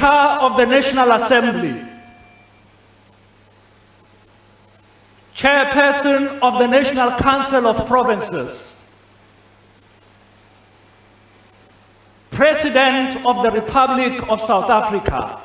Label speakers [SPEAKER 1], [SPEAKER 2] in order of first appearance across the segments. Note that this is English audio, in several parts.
[SPEAKER 1] Speaker of the National Assembly, Chairperson of the National Council of Provinces, President of the Republic of South Africa,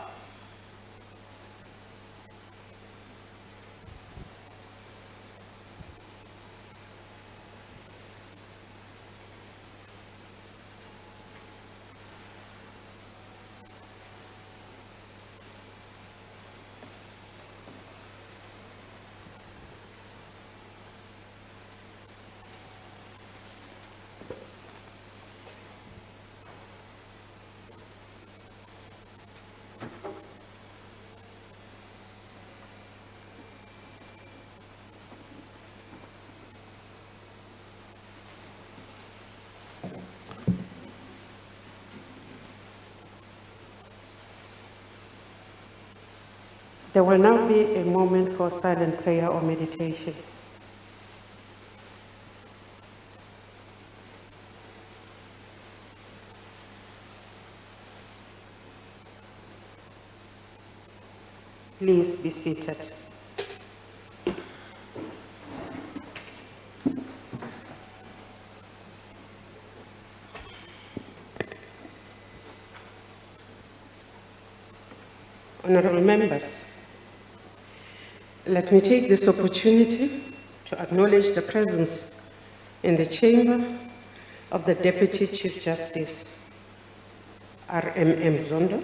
[SPEAKER 2] There will now be a moment for silent prayer or meditation. Please be seated. Honorable members, let me take this opportunity to acknowledge the presence in the chamber of the Deputy Chief Justice RMM Zondo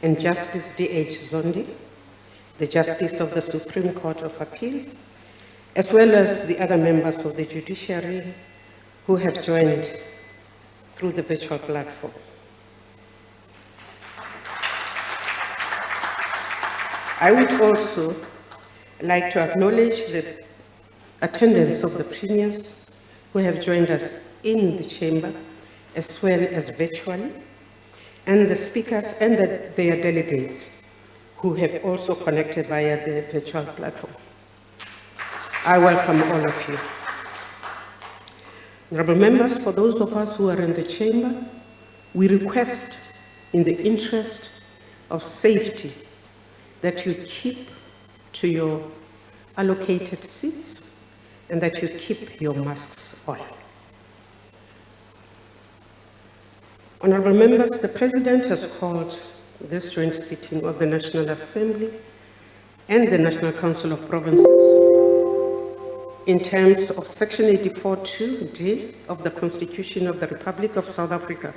[SPEAKER 2] and Justice D.H. Zondi, the Justice of the Supreme Court of Appeal, as well as the other members of the judiciary who have joined through the virtual platform. I would also like to acknowledge the attendance of the premiers who have joined us in the chamber as well as virtually, and the speakers and their delegates who have also connected via the virtual platform. I welcome all of you. Honorable members, for those of us who are in the chamber, we request in the interest of safety that you keep to your allocated seats and that you keep your masks on. Honorable members, the President has called this joint sitting of the National Assembly and the National Council of Provinces in terms of Section 84(2)(d) of the Constitution of the Republic of South Africa,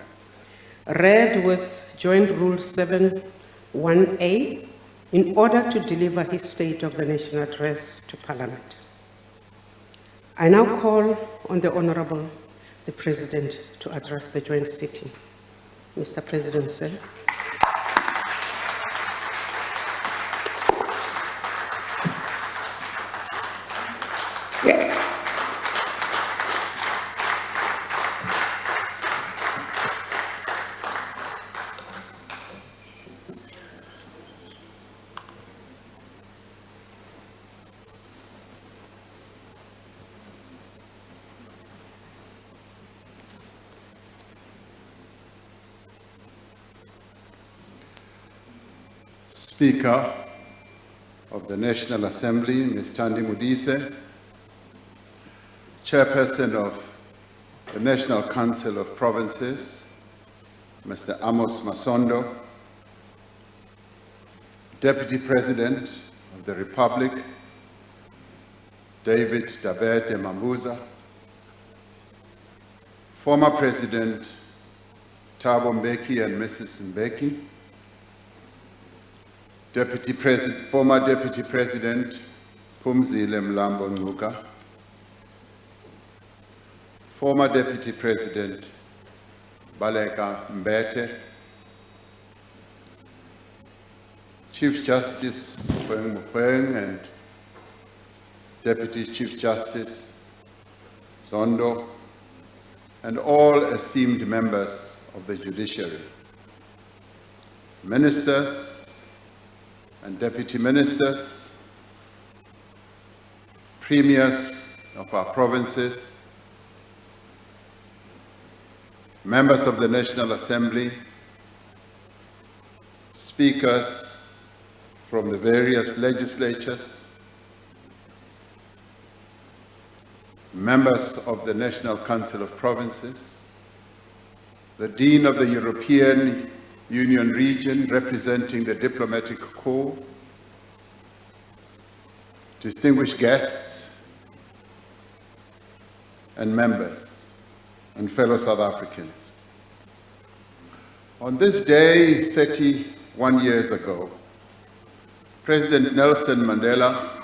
[SPEAKER 2] read with Joint Rule 7(1)(a), in order to deliver his State of the Nation address to Parliament. I now call on the Honorable, the President, to address the joint sitting. Mr. President, sir.
[SPEAKER 3] Speaker of the National Assembly, Ms. Thandi Modise, Chairperson of the National Council of Provinces, Mr. Amos Masondo, Deputy President of the Republic, David Dabete Mambuza, former President Thabo Mbeki and Mrs. Mbeki, former Deputy President Phumzile Mlambo Ngcuka, former Deputy President Baleka Mbete, Chief Justice Mogoeng and Deputy Chief Justice Zondo, and all esteemed members of the judiciary, ministers and deputy ministers, premiers of our provinces, members of the National Assembly, speakers from the various legislatures, members of the National Council of Provinces, the Dean of the European Union region representing the Diplomatic Corps, distinguished guests and members and fellow South Africans. On this day, 31 years ago, President Nelson Mandela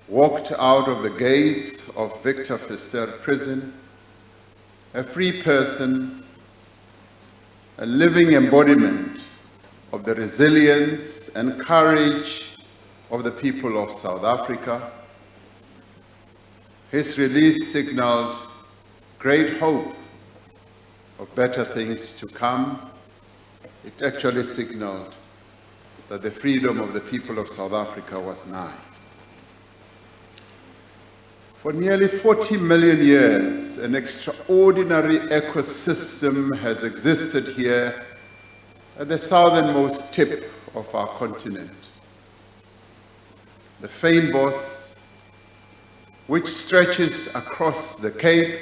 [SPEAKER 3] walked out of the gates of Victor Verster prison, a free person, a living embodiment of the resilience and courage of the people of South Africa. His release signaled great hope of better things to come. It actually signaled that the freedom of the people of South Africa was nigh. For nearly 40 million years, an extraordinary ecosystem has existed here at the southernmost tip of our continent. The fynbos, which stretches across the Cape,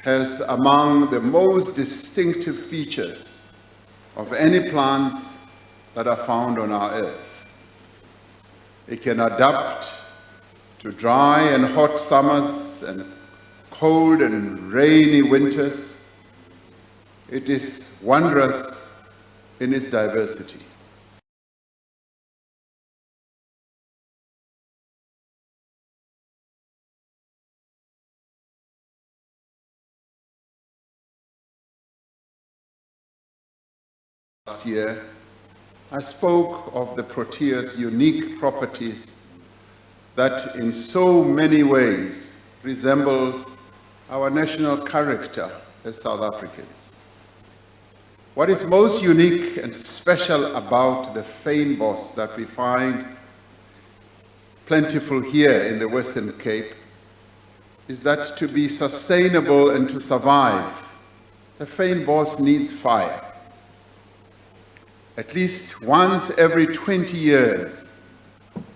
[SPEAKER 3] has among the most distinctive features of any plants that are found on our earth. It can adapt to dry and hot summers and cold and rainy winters. It is wondrous in its diversity. Last year, I spoke of the protea's unique properties that in so many ways resembles our national character as South Africans. What is most unique and special about the fynbos that we find plentiful here in the Western Cape is that to be sustainable and to survive, the fynbos needs fire. At least once every 20 years,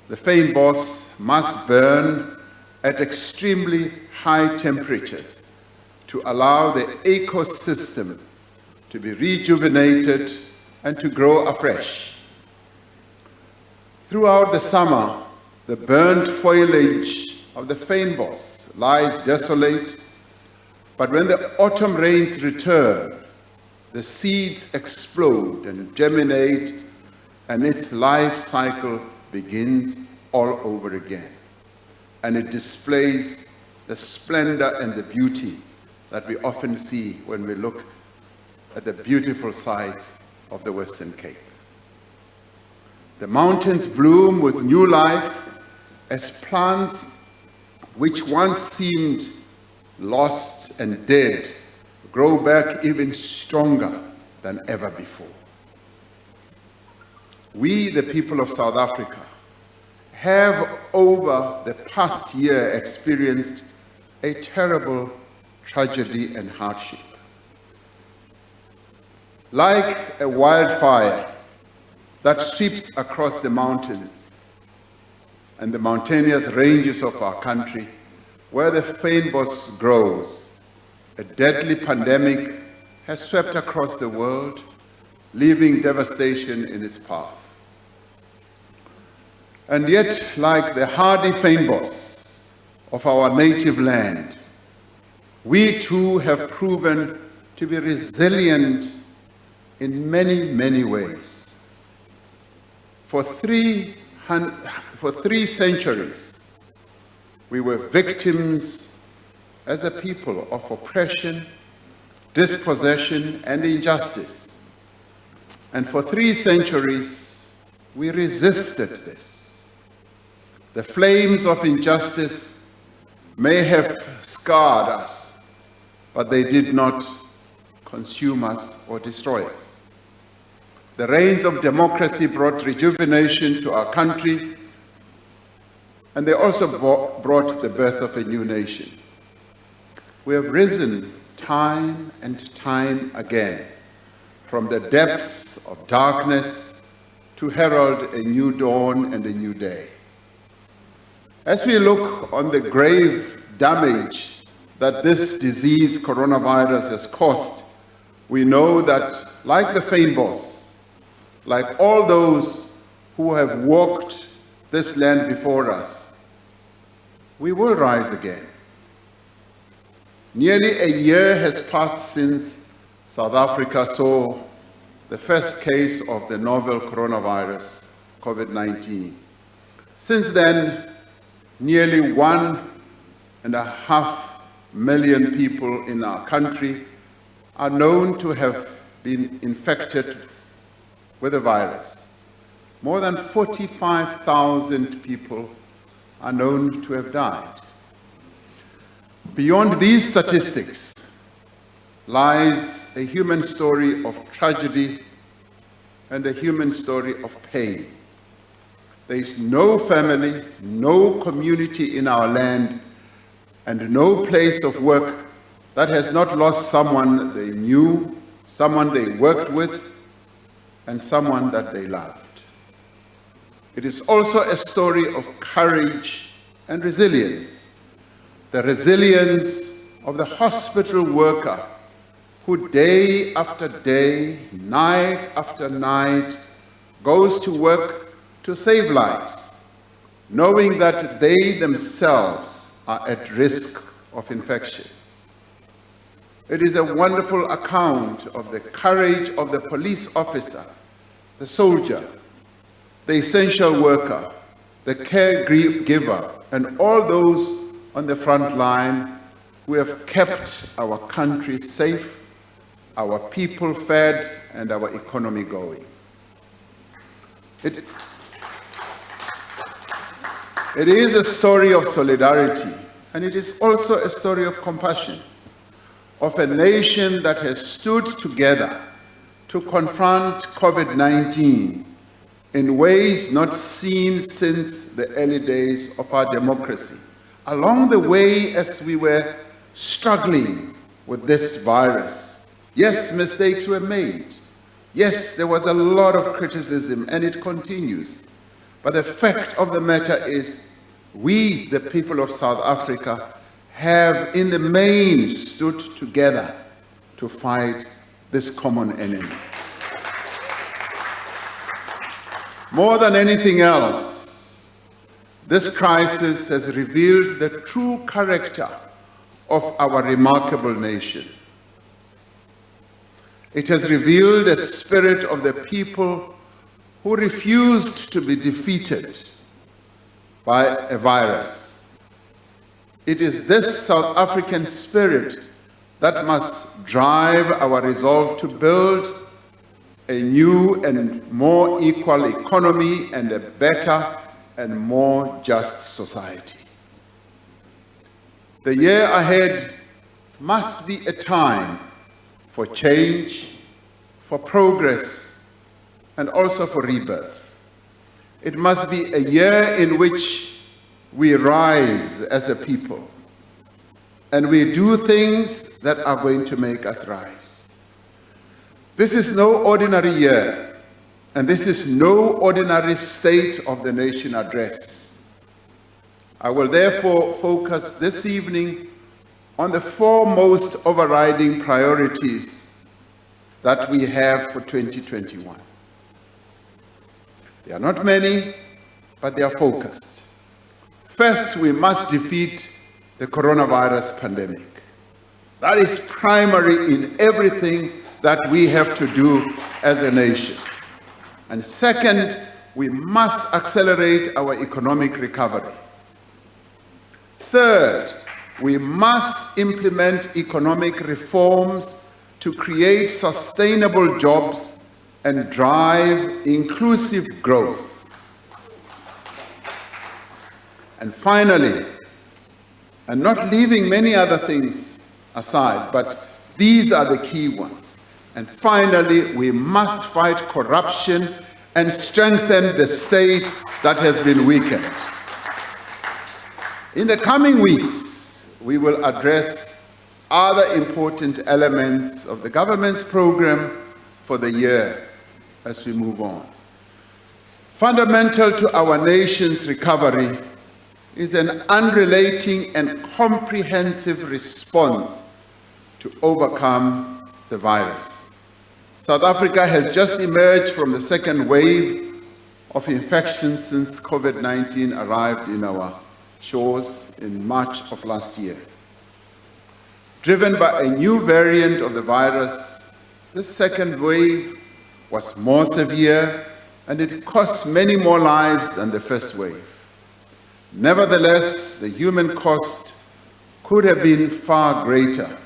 [SPEAKER 3] the fynbos must burn at extremely high temperatures to allow the ecosystem to be rejuvenated and to grow afresh. Throughout the summer, the burnt foliage of the fynbos lies desolate, but when the autumn rains return, the seeds explode and germinate, and its life cycle begins all over again. And it displays the splendor and the beauty that we often see when we look at the beautiful sights of the Western Cape. The mountains bloom with new life as plants which once seemed lost and dead grow back even stronger than ever before. We, the people of South Africa, have over the past year experienced a terrible tragedy and hardship. Like a wildfire that sweeps across the mountains and the mountainous ranges of our country, where the fynbos grows, a deadly pandemic has swept across the world, leaving devastation in its path. And yet, like the hardy fynbos of our native land, we too have proven to be resilient in many, many ways. For three centuries, we were victims as a people of oppression, dispossession, and injustice. And for 3 centuries, we resisted this. The flames of injustice may have scarred us, but they did not consume us or destroy us. The rains of democracy brought rejuvenation to our country, and they also brought the birth of a new nation. We have risen time and time again from the depths of darkness to herald a new dawn and a new day. As we look on the grave damage that this disease, coronavirus, has caused, we know that, like the Fynbos, like all those who have walked this land before us, we will rise again. Nearly a year has passed since South Africa saw the first case of the novel coronavirus, COVID-19. Since then, nearly 1.5 million people in our country are known to have been infected with the virus. More than 45,000 people are known to have died. Beyond these statistics lies a human story of tragedy and a human story of pain. There is no family, no community in our land, and no place of work that has not lost someone they knew, someone they worked with, and someone that they loved. It is also a story of courage and resilience. The resilience of the hospital worker who day after day, night after night, goes to work to save lives, knowing that they themselves are at risk of infection. It is a wonderful account of the courage of the police officer, the soldier, the essential worker, the caregiver, and all those on the front line who have kept our country safe, our people fed, and our economy going. It is a story of solidarity, and it is also a story of compassion, of a nation that has stood together to confront COVID-19 in ways not seen since the early days of our democracy. Along the way, as we were struggling with this virus, yes, mistakes were made. Yes, there was a lot of criticism, and it continues. But the fact of the matter is, we, the people of South Africa, have in the main stood together to fight this common enemy. More than anything else, this crisis has revealed the true character of our remarkable nation. It has revealed a spirit of the people who refused to be defeated by a virus. It is this South African spirit that must drive our resolve to build a new and more equal economy and a better and more just society. The year ahead must be a time for change, for progress, and also for rebirth. It must be a year in which we rise as a people, and we do things that are going to make us rise. This is no ordinary year, and this is no ordinary State of the Nation address. I will therefore focus this evening on the four most overriding priorities that we have for 2021. They are not many, but they are focused. First, we must defeat the coronavirus pandemic. That is primary in everything that we have to do as a nation. And second, we must accelerate our economic recovery. Third, we must implement economic reforms to create sustainable jobs and drive inclusive growth. And finally, and not leaving many other things aside, but these are the key ones. And finally, we must fight corruption and strengthen the state that has been weakened. In the coming weeks, we will address other important elements of the government's program for the year as we move on. Fundamental to our nation's recovery is an unrelenting and comprehensive response to overcome the virus. South Africa has just emerged from the second wave of infections since COVID-19 arrived in our shores in March of last year. Driven by a new variant of the virus, this second wave was more severe and it cost many more lives than the first wave. Nevertheless, the human cost could have been far greater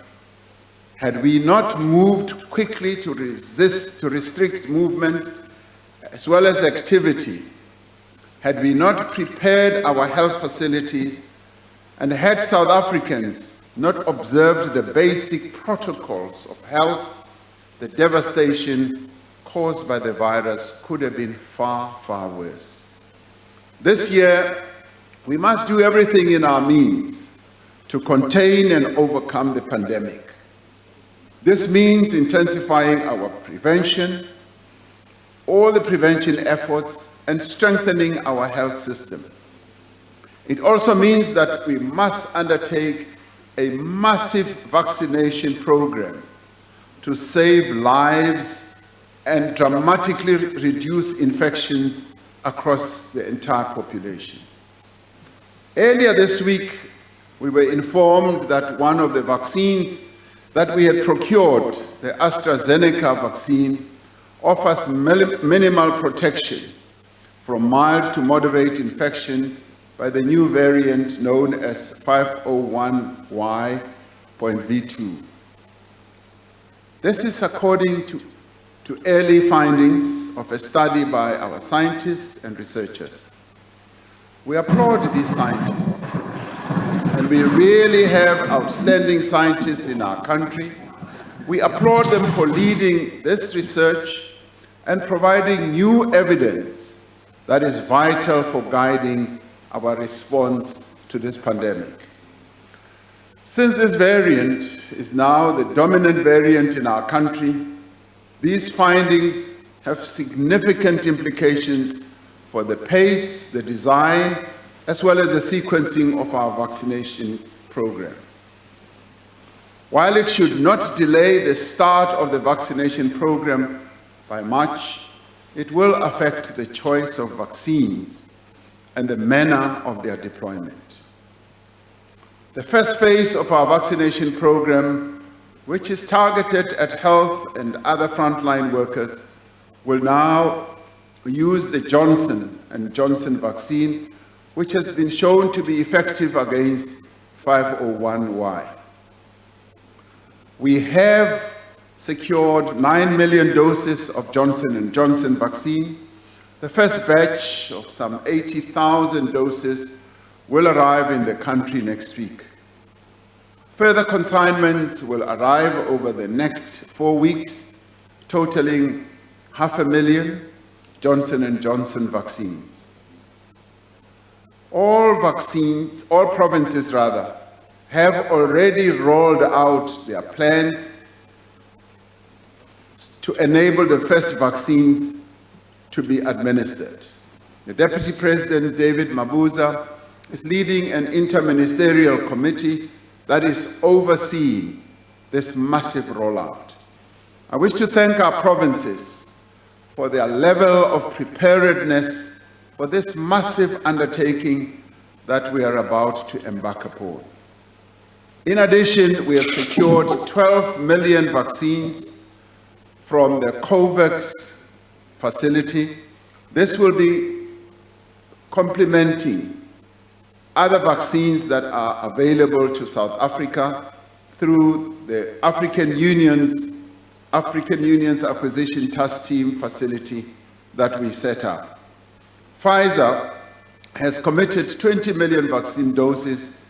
[SPEAKER 3] had we not moved quickly to restrict movement as well as activity, had we not prepared our health facilities, and had South Africans not observed the basic protocols of health, the devastation caused by the virus could have been far, far worse. This year, we must do everything in our means to contain and overcome the pandemic. This means intensifying our prevention, all the prevention efforts, and strengthening our health system. It also means that we must undertake a massive vaccination program to save lives and dramatically reduce infections across the entire population. Earlier this week, we were informed that one of the vaccines that we had procured, the AstraZeneca vaccine, offers minimal protection from mild to moderate infection by the new variant known as 501Y.V2. This is according to early findings of a study by our scientists and researchers. We applaud these scientists, and we really have outstanding scientists in our country. We applaud them for leading this research and providing new evidence that is vital for guiding our response to this pandemic. Since this variant is now the dominant variant in our country, these findings have significant implications for the pace, the design, as well as the sequencing of our vaccination program. While it should not delay the start of the vaccination program by much, it will affect the choice of vaccines and the manner of their deployment. The first phase of our vaccination program, which is targeted at health and other frontline workers, will now use the Johnson & Johnson vaccine, which has been shown to be effective against 501Y. We have secured 9 million doses of Johnson & Johnson vaccine. The first batch of some 80,000 doses will arrive in the country next week. Further consignments will arrive over the next 4 weeks, totaling 500,000 Johnson & Johnson vaccines. All provinces have already rolled out their plans to enable the first vaccines to be administered. The Deputy President, David Mabuza, is leading an interministerial committee that is overseeing this massive rollout. I wish to thank our provinces for their level of preparedness for this massive undertaking that we are about to embark upon. In addition, we have secured 12 million vaccines from the COVAX facility. This will be complementing other vaccines that are available to South Africa through the African Union's Acquisition Task Team facility that we set up. Pfizer has committed 20 million vaccine doses,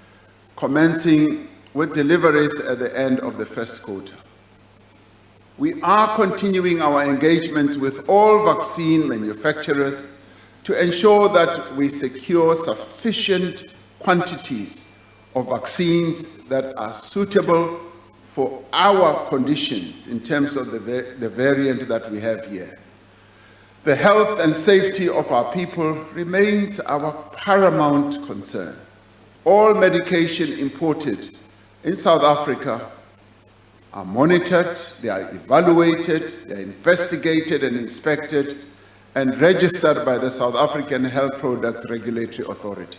[SPEAKER 3] commencing with deliveries at the end of the first quarter. We are continuing our engagements with all vaccine manufacturers to ensure that we secure sufficient quantities of vaccines that are suitable for our conditions in terms of the variant that we have here. The health and safety of our people remains our paramount concern. All medication imported in South Africa are monitored, they are evaluated, they are investigated and inspected and registered by the South African Health Products Regulatory Authority.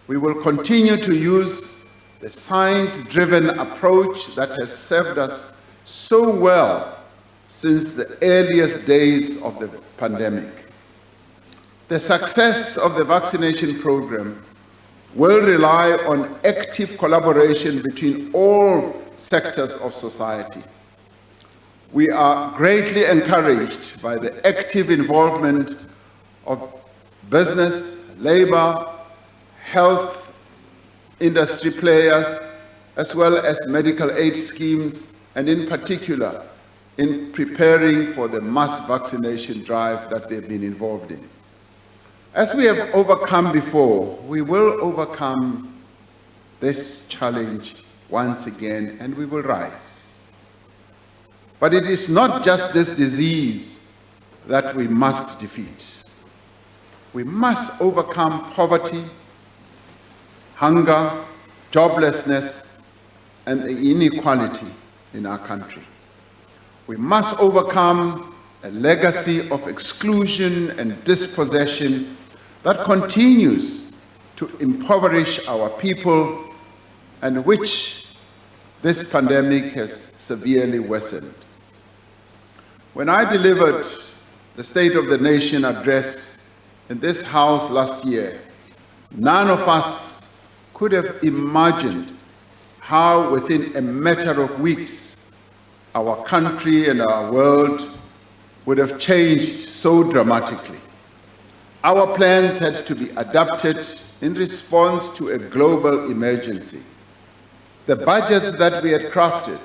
[SPEAKER 3] We will continue to use the science-driven approach that has served us so well since the earliest days of the pandemic. The success of the vaccination program will rely on active collaboration between all sectors of society. We are greatly encouraged by the active involvement of business, labor, health, industry players, as well as medical aid schemes, and in particular, in preparing for the mass vaccination drive that they've been involved in. As we have overcome before, we will overcome this challenge once again, and we will rise. But it is not just this disease that we must defeat. We must overcome poverty, hunger, joblessness, and the inequality in our country. We must overcome a legacy of exclusion and dispossession that continues to impoverish our people and which this pandemic has severely worsened. When I delivered the State of the Nation address in this House last year, none of us could have imagined how within a matter of weeks our country and our world would have changed so dramatically. Our plans had to be adapted in response to a global emergency. The budgets that we had crafted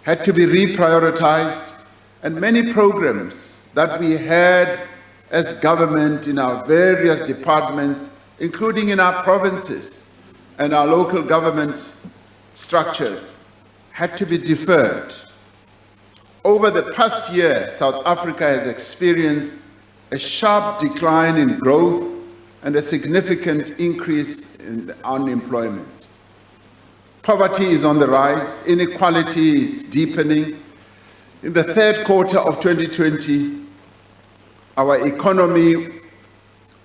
[SPEAKER 3] had to be reprioritized, and many programs that we had as government in our various departments, including in our provinces and our local government structures, had to be deferred. Over the past year, South Africa has experienced a sharp decline in growth and a significant increase in unemployment. Poverty is on the rise, inequality is deepening. In the third quarter of 2020, our economy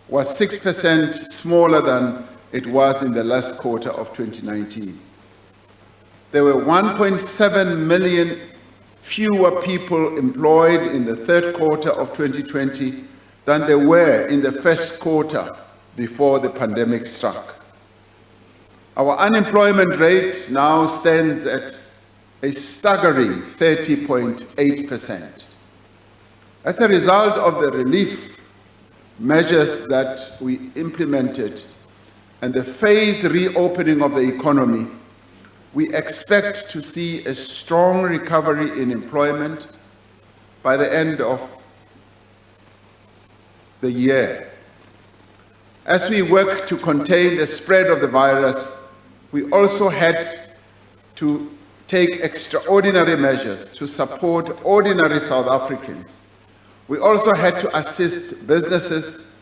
[SPEAKER 3] was 6% smaller than it was in the last quarter of 2019. There were 1.7 million fewer people employed in the third quarter of 2020 than there were in the first quarter before the pandemic struck. Our unemployment rate now stands at a staggering 30.8%. As a result of the relief measures that we implemented and the phased reopening of the economy, we expect to see a strong recovery in employment by the end of the year. As we work to contain the spread of the virus, we also had to take extraordinary measures to support ordinary South Africans. We also had to assist businesses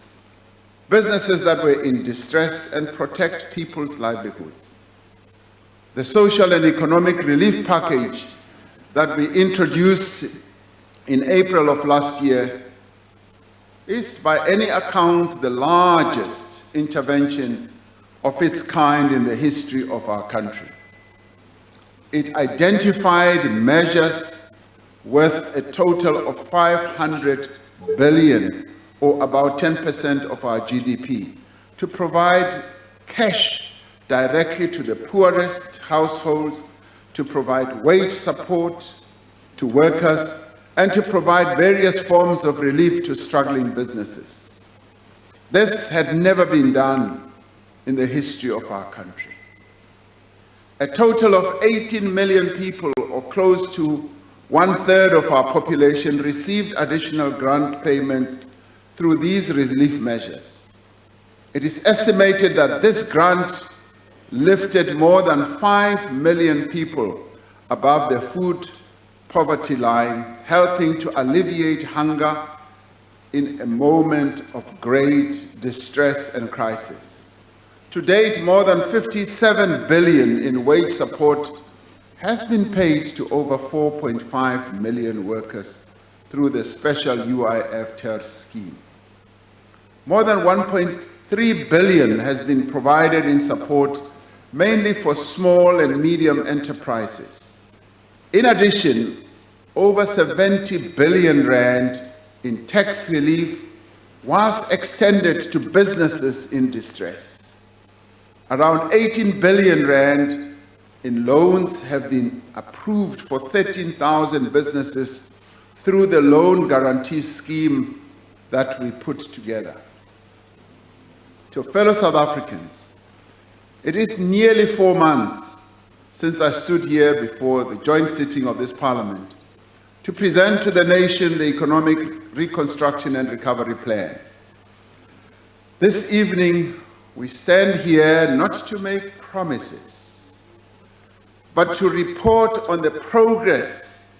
[SPEAKER 3] that were in distress and protect people's livelihoods. The social and economic relief package that we introduced in April of last year is, by any accounts, the largest intervention of its kind in the history of our country. It identified measures worth a total of 500 billion, or about 10% of our GDP, to provide cash directly to the poorest households, to provide wage support to workers, and to provide various forms of relief to struggling businesses. This had never been done in the history of our country. A total of 18 million people, or close to 1/3 of our population, received additional grant payments through these relief measures. It is estimated that this grant lifted more than 5 million people above the food poverty line, helping to alleviate hunger in a moment of great distress and crisis. To date, more than 57 billion in wage support has been paid to over 4.5 million workers through the special UIF TERF scheme. More than 1.3 billion has been provided in support, mainly for small and medium enterprises. In addition, over 70 billion rand in tax relief was extended to businesses in distress. Around 18 billion rand in loans have been approved for 13,000 businesses through the loan guarantee scheme that we put together. To fellow South Africans, it is nearly 4 months since I stood here before the joint sitting of this Parliament to present to the nation the Economic Reconstruction and Recovery Plan. This evening, we stand here not to make promises, but to report on the progress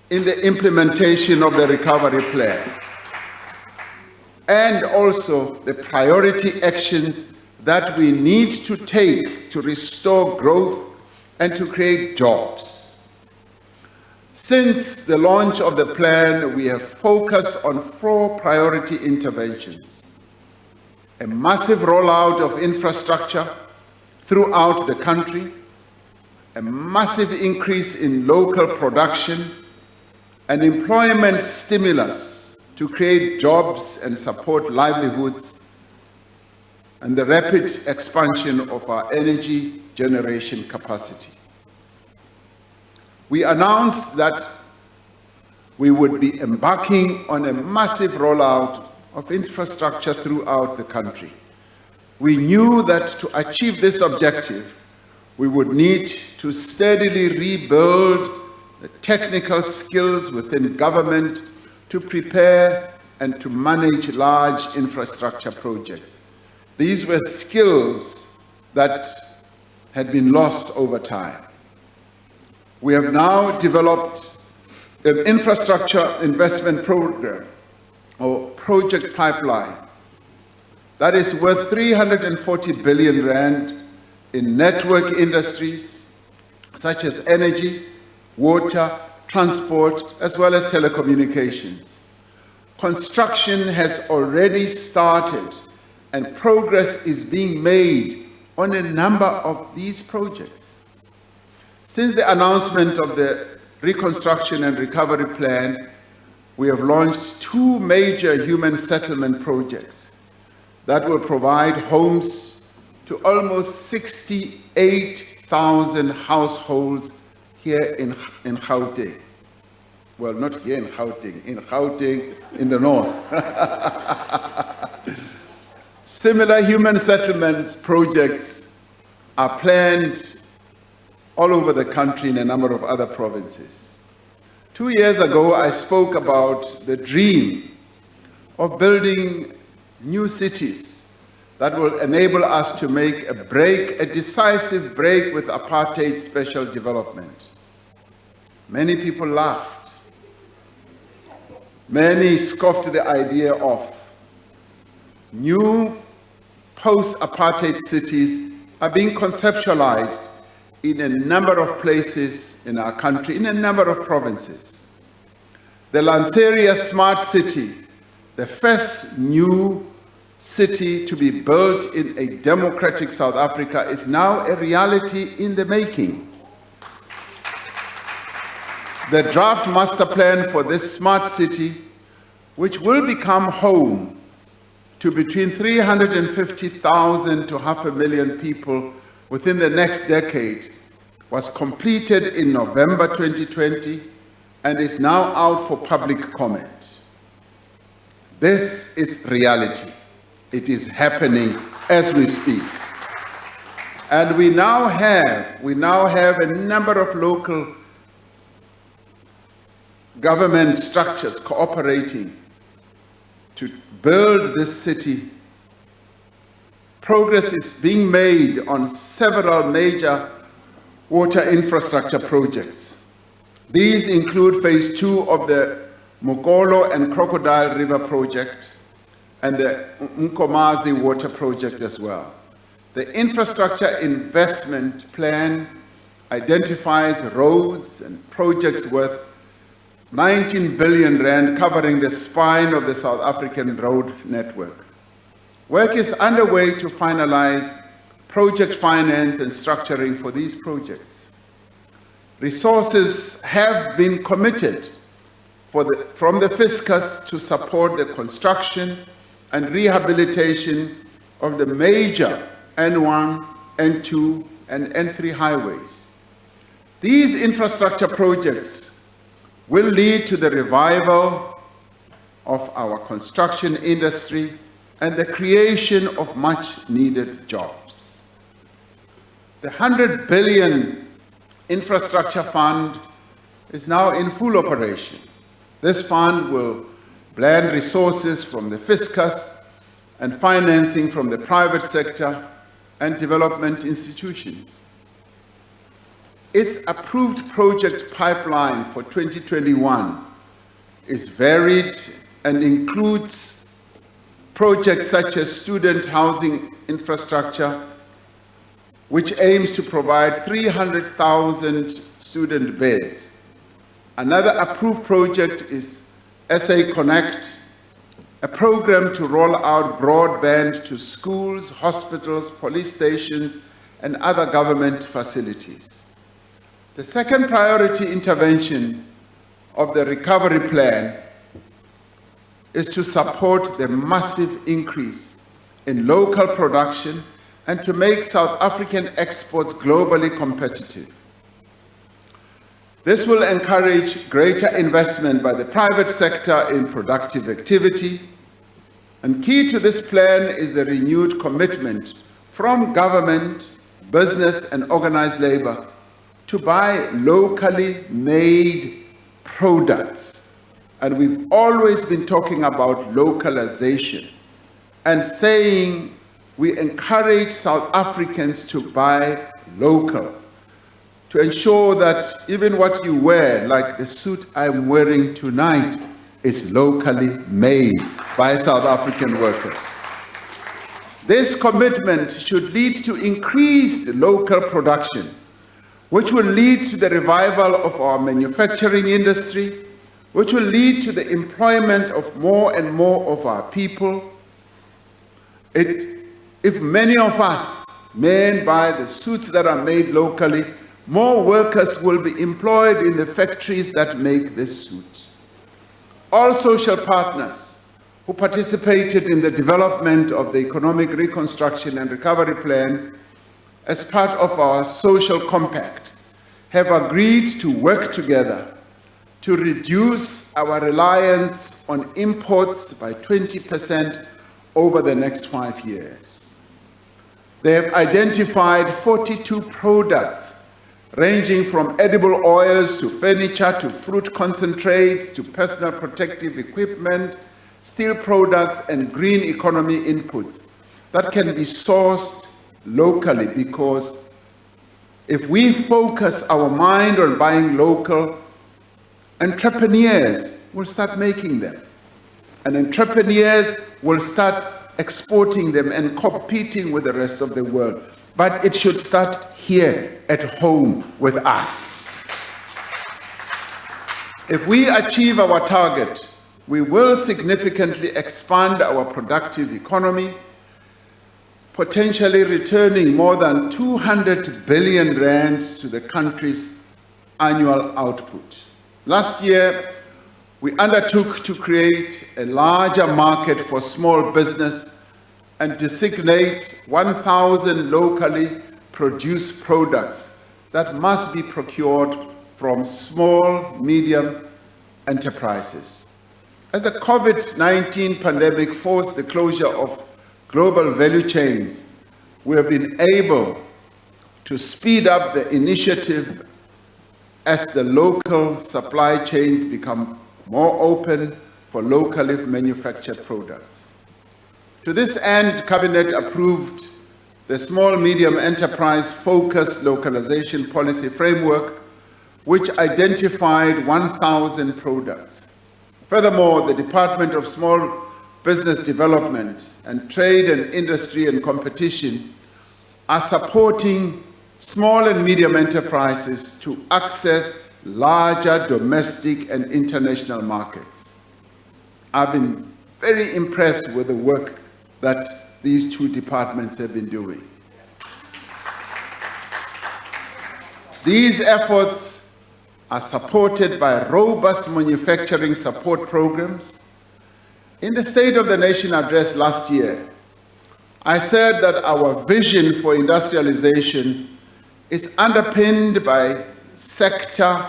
[SPEAKER 3] in the implementation of the recovery plan, and also the priority actions that we need to take to restore growth and to create jobs. Since the launch of the plan, we have focused on 4 priority interventions: a massive rollout of infrastructure throughout the country, a massive increase in local production, an employment stimulus to create jobs and support livelihoods, and the rapid expansion of our energy generation capacity. We announced that we would be embarking on a massive rollout of infrastructure throughout the country. We knew that to achieve this objective, we would need to steadily rebuild the technical skills within government to prepare and to manage large infrastructure projects. These were skills that had been lost over time. We have now developed an infrastructure investment program or project pipeline that is worth 340 billion rand in network industries such as energy, water, transport, as well as telecommunications. Construction has already started and progress is being made on a number of these projects. Since the announcement of the Reconstruction and Recovery Plan, we have launched 2 major human settlement projects that will provide homes to almost 68,000 households here in Gauteng. Well, not here in Gauteng in the north. Similar human settlement projects are planned all over the country in a number of other provinces. 2 years ago, I spoke about the dream of building new cities that will enable us to make a decisive break with apartheid special development. Many people laughed. Many scoffed the idea of new post-apartheid cities are being conceptualized in a number of places in our country, in a number of provinces. The Lanseria Smart City, the first new city to be built in a democratic South Africa, is now a reality in the making. The draft master plan for this smart city, which will become home to between 350,000 to 500,000 people within the next decade, was completed in November 2020 and is now out for public comment. This is reality. It is happening as we speak. And we now have a number of local government structures cooperating to build this city. Progress is being made on several major water infrastructure projects. These include phase 2 of the Mokolo and Crocodile River Project, and the Nkomazi Water Project as well. The infrastructure investment plan identifies roads and projects worth 19 billion rand covering the spine of the South African road network. Work is underway to finalize project finance and structuring for these projects. Resources have been committed from the fiscus to support the construction and rehabilitation of the major N1, N2, and N3 highways. These infrastructure projects will lead to the revival of our construction industry and the creation of much-needed jobs. The 100 billion infrastructure fund is now in full operation. This fund will blend resources from the fiscus and financing from the private sector and development institutions. Its approved project pipeline for 2021 is varied and includes projects such as student housing infrastructure, which aims to provide 300,000 student beds. Another approved project is SA Connect, a program to roll out broadband to schools, hospitals, police stations, and other government facilities. The second priority intervention of the recovery plan is to support the massive increase in local production and to make South African exports globally competitive. This will encourage greater investment by the private sector in productive activity, and key to this plan is the renewed commitment from government, business, and organized labor to buy locally made products. And we've always been talking about localization and saying we encourage South Africans to buy local, to ensure that even what you wear, like the suit I'm wearing tonight, is locally made by South African workers. This commitment should lead to increased local production, which will lead to the revival of our manufacturing industry, which will lead to the employment of more and more of our people. If many of us men buy the suits that are made locally, more workers will be employed in the factories that make this suit. All social partners who participated in the development of the Economic Reconstruction and Recovery Plan as part of our social compact have agreed to work together to reduce our reliance on imports by 20% over the next 5 years. They have identified 42 products ranging from edible oils to furniture to fruit concentrates to personal protective equipment, steel products, and green economy inputs that can be sourced locally, because if we focus our mind on buying local, entrepreneurs will start making them, and entrepreneurs will start exporting them and competing with the rest of the world. But it should start here at home with us. If we achieve our target, we will significantly expand our productive economy, potentially returning more than 200 billion rand to the country's annual output. Last year, we undertook to create a larger market for small business and designate 1,000 locally produced products that must be procured from small, medium enterprises. As the COVID-19 pandemic forced the closure of global value chains, we have been able to speed up the initiative as the local supply chains become more open for locally manufactured products. To this end, Cabinet approved the Small Medium Enterprise Focused Localization Policy Framework, which identified 1,000 products Furthermore, the Department of Small Business Development and Trade and Industry and Competition are supporting small and medium enterprises to access larger domestic and international markets. I've been very impressed with the work that these two departments have been doing. These efforts are supported by robust manufacturing support programs. In the State of the Nation address last year, I said that our vision for industrialization is underpinned by sector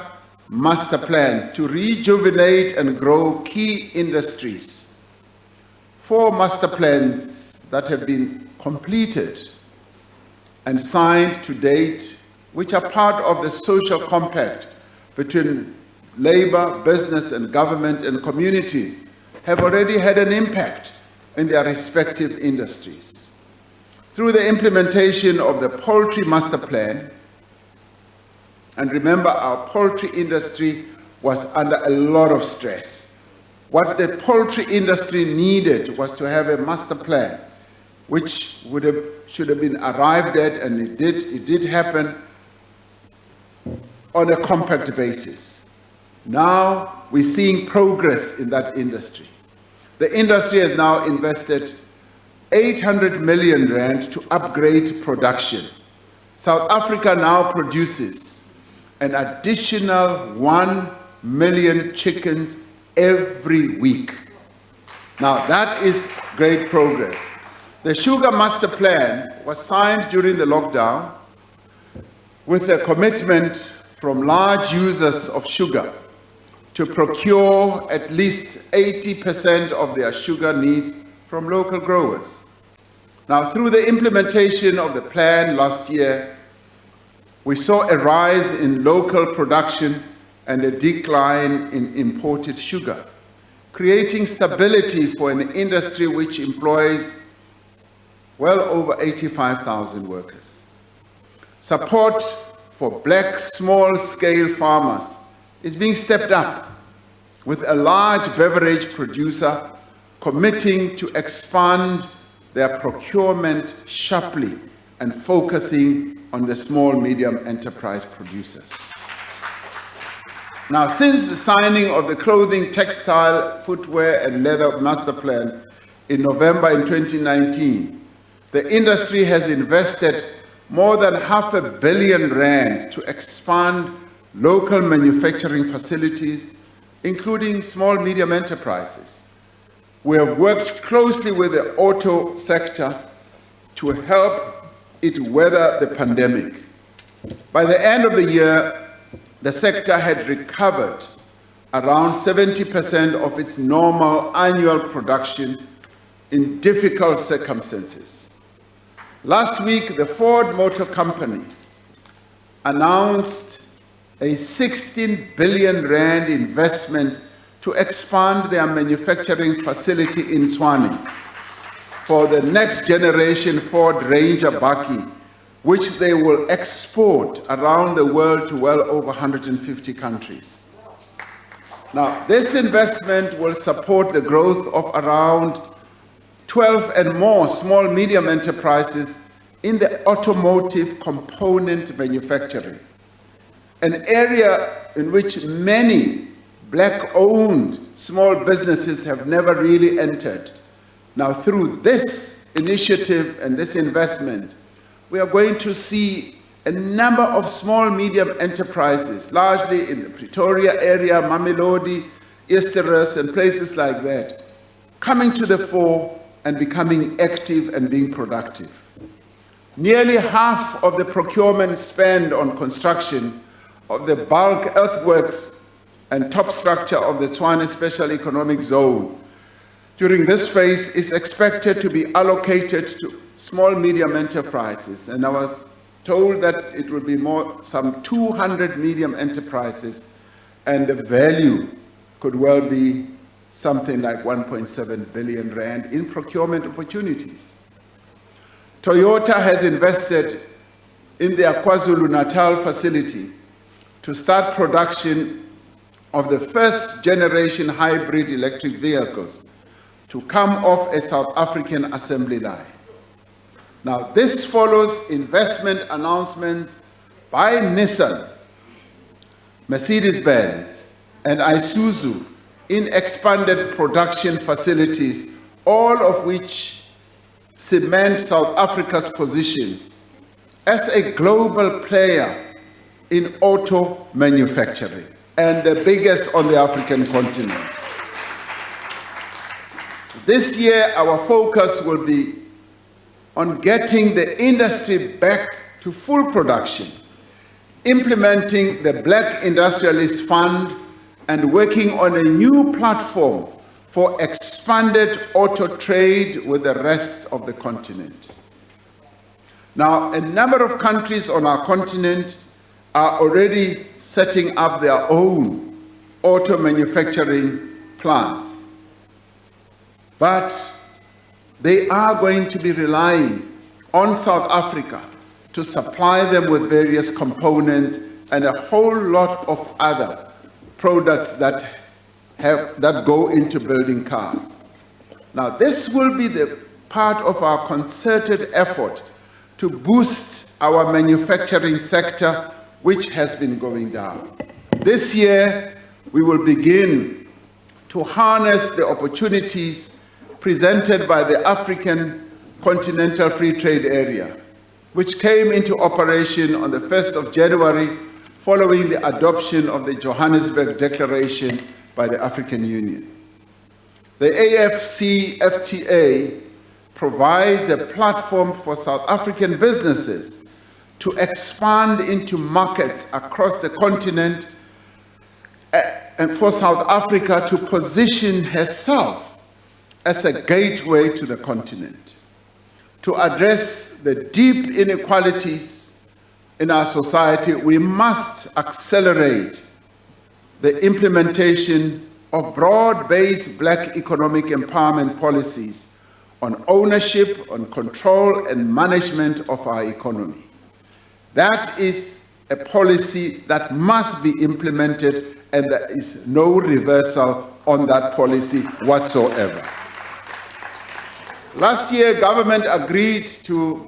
[SPEAKER 3] master plans to rejuvenate and grow key industries. 4 master plans that have been completed and signed to date, which are part of the social compact between labor, business, and government and communities, have already had an impact in their respective industries. Through the implementation of the Poultry Master Plan, and remember, our poultry industry was under a lot of stress. What the poultry industry needed was to have a master plan, which should have been arrived at, and it did happen on a compact basis. Now we're seeing progress in that industry. The industry has now invested 800 million rand to upgrade production. South Africa now produces an additional 1 million chickens every week. Now that is great progress. The Sugar Master Plan was signed during the lockdown with a commitment from large users of sugar to procure at least 80% of their sugar needs from local growers. Now, through the implementation of the plan last year, we saw a rise in local production and a decline in imported sugar, creating stability for an industry which employs well over 85,000 workers. Support for black small-scale farmers is being stepped up, with a large beverage producer committing to expand their procurement sharply and focusing on the small-medium enterprise producers. Now, since the signing of the Clothing, Textile, Footwear and Leather Master Plan in November in 2019, the industry has invested more than R500 million to expand local manufacturing facilities, including small-medium enterprises. We have worked closely with the auto sector to help it weather the pandemic. By the end of the year, the sector had recovered around 70% of its normal annual production in difficult circumstances. Last week, the Ford Motor Company announced a 16 billion rand investment to expand their manufacturing facility in Tshwane for the next generation Ford Ranger Bakkie, which they will export around the world to well over 150 countries. Now, this investment will support the growth of around 12 and more small-medium enterprises in the automotive component manufacturing, an area in which many black-owned small businesses have never really entered. Now, through this initiative and this investment, we are going to see a number of small-medium enterprises, largely in the Pretoria area, Mamelodi, Easterus, and places like that, coming to the fore and becoming active and being productive. Nearly half of the procurement spend on construction of the bulk earthworks and top structure of the Tshwane Special Economic Zone during this phase is expected to be allocated to small-medium enterprises, and I was told that it will be some 200 medium enterprises, and the value could well be something like 1.7 billion rand in procurement opportunities. Toyota has invested in their KwaZulu-Natal facility to start production of the first generation hybrid electric vehicles to come off a South African assembly line. Now, this follows investment announcements by Nissan, Mercedes-Benz, and Isuzu in expanded production facilities, all of which cement South Africa's position as a global player in auto manufacturing and the biggest on the African continent. This year, our focus will be on getting the industry back to full production, implementing the Black Industrialist Fund, and working on a new platform for expanded auto trade with the rest of the continent. Now, a number of countries on our continent are already setting up their own auto manufacturing plants, but they are going to be relying on South Africa to supply them with various components and a whole lot of other products that go into building cars. Now, this will be the part of our concerted effort to boost our manufacturing sector, which has been going down. This year, we will begin to harness the opportunities presented by the African Continental Free Trade Area, which came into operation on the 1st of January following the adoption of the Johannesburg Declaration by the African Union. The AfCFTA provides a platform for South African businesses to expand into markets across the continent and for South Africa to position herself as a gateway to the continent, to address the deep inequalities in our society. We must accelerate the implementation of broad-based Black economic empowerment policies on ownership, on control and management of our economy. That is a policy that must be implemented, and there is no reversal on that policy whatsoever. Last year, government agreed to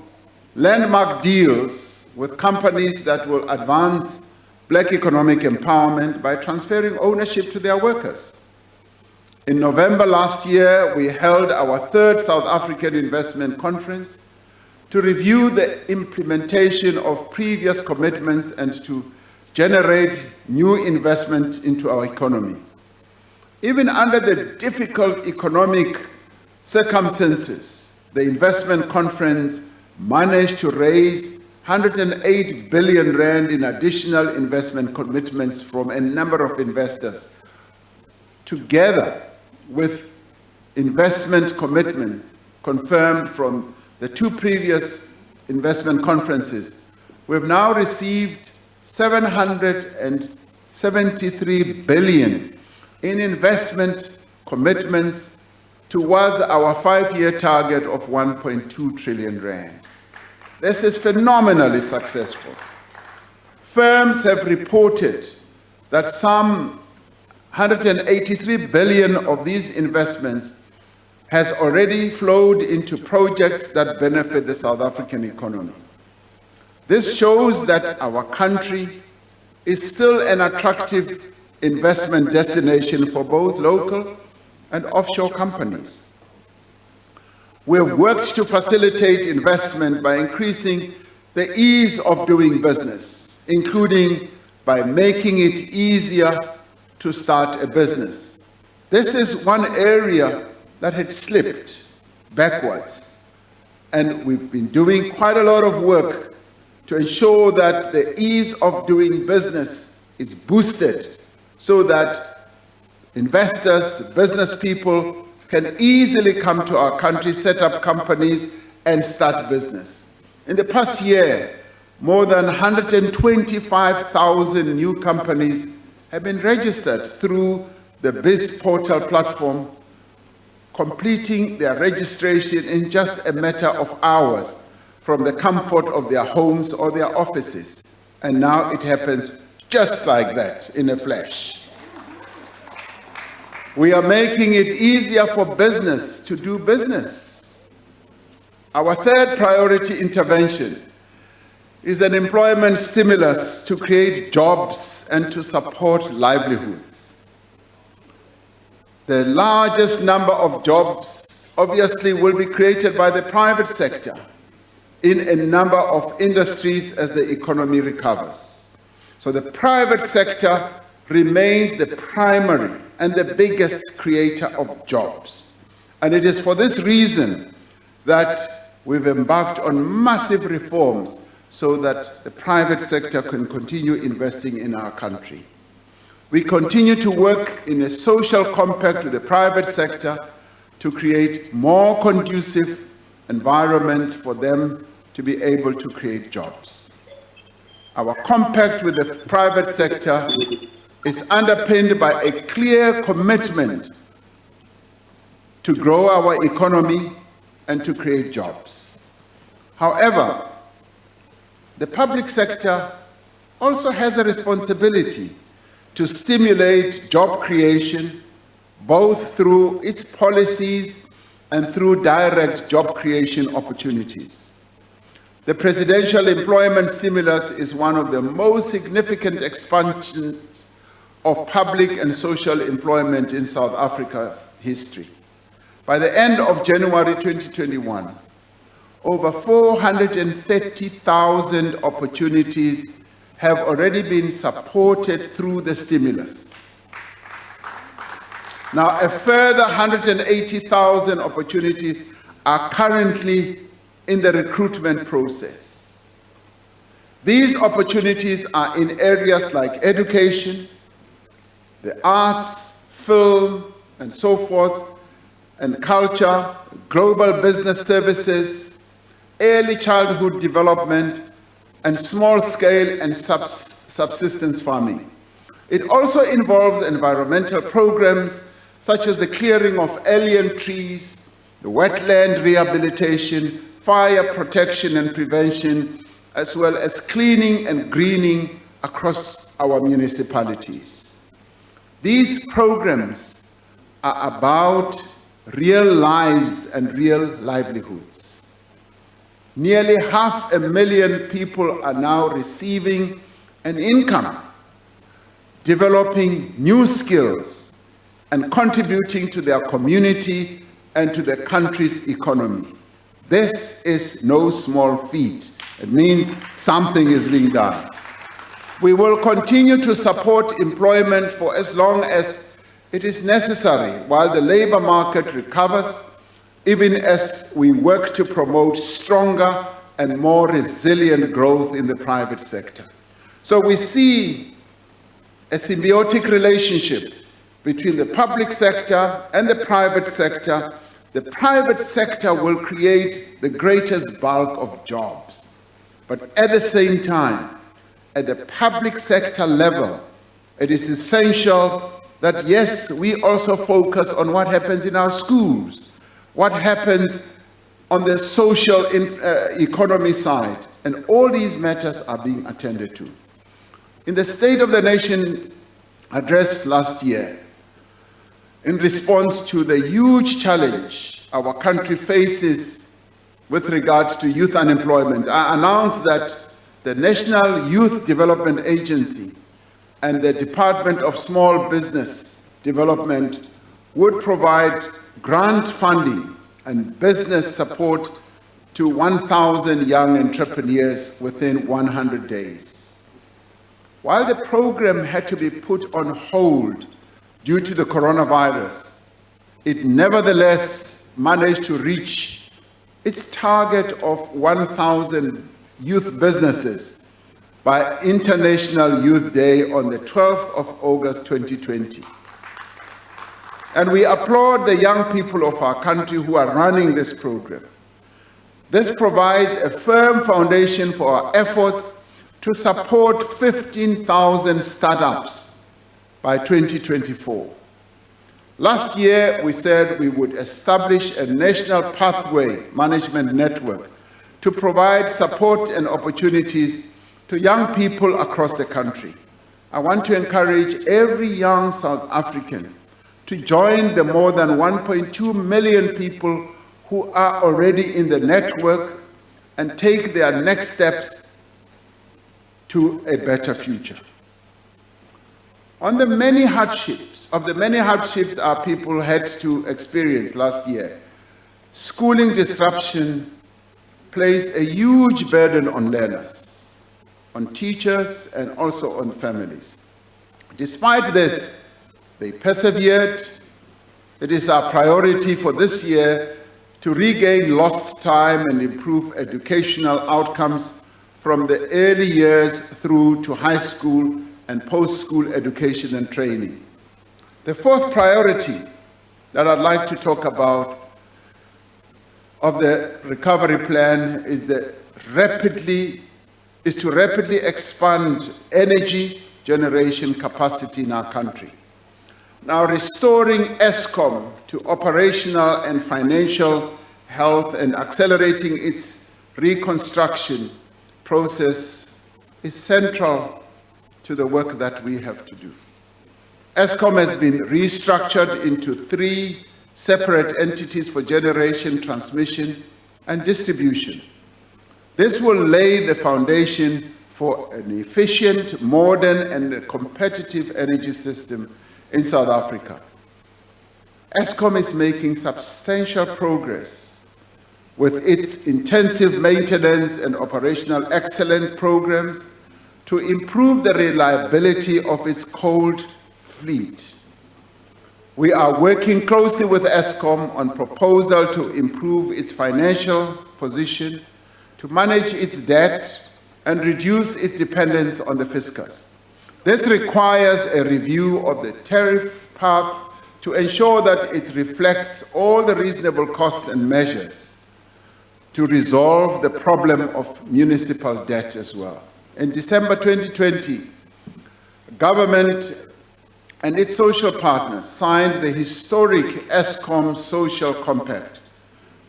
[SPEAKER 3] landmark deals with companies that will advance Black economic empowerment by transferring ownership to their workers. In November last year, we held our third South African Investment Conference to review the implementation of previous commitments and to generate new investment into our economy. Even under the difficult economic circumstances, the investment conference managed to raise 108 billion rand in additional investment commitments from a number of investors. Together with investment commitments confirmed from the two previous investment conferences, we've now received 773 billion in investment commitments towards our 5-year target of 1.2 trillion rand. This is phenomenally successful. Firms have reported that some 183 billion of these investments has already flowed into projects that benefit the South African economy. This shows that our country is still an attractive investment destination for both local and offshore companies. We have worked to facilitate investment by increasing the ease of doing business, including by making it easier to start a business. This is one area that had slipped backwards, and we've been doing quite a lot of work to ensure that the ease of doing business is boosted so that investors, business people can easily come to our country, set up companies, and start business. In the past year, more than 125,000 new companies have been registered through the Biz Portal platform, completing their registration in just a matter of hours from the comfort of their homes or their offices. And now it happens just like that, in a flash. We are making it easier for business to do business. Our third priority intervention is an employment stimulus to create jobs and to support livelihoods. The largest number of jobs obviously will be created by the private sector in a number of industries as the economy recovers. So the private sector remains the primary and the biggest creator of jobs. And it is for this reason that we've embarked on massive reforms so that the private sector can continue investing in our country. We continue to work in a social compact with the private sector to create more conducive environments for them to be able to create jobs. Our compact with the private sector is underpinned by a clear commitment to grow our economy and to create jobs. However, the public sector also has a responsibility to stimulate job creation, both through its policies and through direct job creation opportunities. The presidential employment stimulus is one of the most significant expansions of public and social employment in South Africa's history. By the end of January 2021, over 430,000 opportunities have already been supported through the stimulus. Now, a further 180,000 opportunities are currently in the recruitment process. These opportunities are in areas like education, the arts, film, and so forth, and culture, global business services, early childhood development, and small-scale and subsistence farming. It also involves environmental programs such as the clearing of alien trees, the wetland rehabilitation, fire protection and prevention, as well as cleaning and greening across our municipalities. These programs are about real lives and real livelihoods. Nearly 500,000 people are now receiving an income, developing new skills, and contributing to their community and to the country's economy. This is no small feat. It means something is being done. We will continue to support employment for as long as it is necessary while the labor market recovers, even as we work to promote stronger and more resilient growth in the private sector. So we see a symbiotic relationship between the public sector and the private sector. The private sector will create the greatest bulk of jobs. But at the same time, at the public sector level, it is essential that, yes, we also focus on what happens in our schools, what happens on the social economy side, and all these matters are being attended to. In the State of the Nation address last year, in response to the huge challenge our country faces with regards to youth unemployment, I announced that the National Youth Development Agency and the Department of Small Business Development would provide grant funding and business support to 1,000 young entrepreneurs within 100 days. While the program had to be put on hold due to the coronavirus, it nevertheless managed to reach its target of 1,000 youth businesses by International Youth Day on the 12th of August 2020. And we applaud the young people of our country who are running this program. This provides a firm foundation for our efforts to support 15,000 startups by 2024. Last year, we said we would establish a national pathway management network to provide support and opportunities to young people across the country. I want to encourage every young South African to join the more than 1.2 million people who are already in the network and take their next steps to a better future. On the many hardships our people had to experience last year, schooling disruption placed a huge burden on learners, on teachers, and also on families. Despite this, they persevered. It is our priority for this year to regain lost time and improve educational outcomes from the early years through to high school and post-school education and training. The fourth priority that I'd like to talk about of the recovery plan is to rapidly expand energy generation capacity in our country. Now, restoring Eskom to operational and financial health and accelerating its reconstruction process is central to the work that we have to do. Eskom has been restructured into 3 separate entities for generation, transmission, and distribution. This will lay the foundation for an efficient, modern, and competitive energy system in South Africa. Eskom is making substantial progress with its intensive maintenance and operational excellence programs to improve the reliability of its coal fleet. We are working closely with Eskom on proposal to improve its financial position, to manage its debt, and reduce its dependence on the fiscus. This requires a review of the tariff path to ensure that it reflects all the reasonable costs and measures to resolve the problem of municipal debt as well. In December 2020, government and its social partners signed the historic Eskom Social Compact,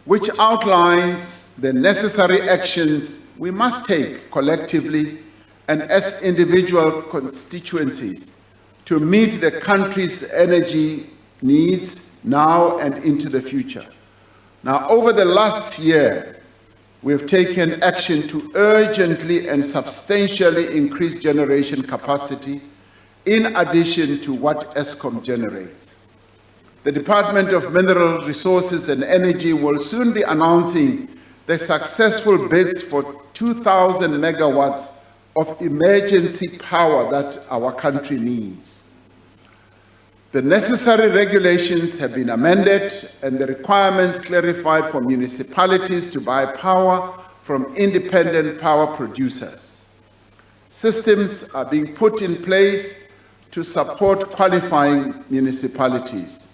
[SPEAKER 3] which outlines the necessary actions we must take collectively and as individual constituencies to meet the country's energy needs now and into the future. Now, over the last year, we have taken action to urgently and substantially increase generation capacity in addition to what Eskom generates. The Department of Mineral Resources and Energy will soon be announcing the successful bids for 2,000 megawatts of emergency power that our country needs. The necessary regulations have been amended and the requirements clarified for municipalities to buy power from independent power producers. Systems are being put in place to support qualifying municipalities.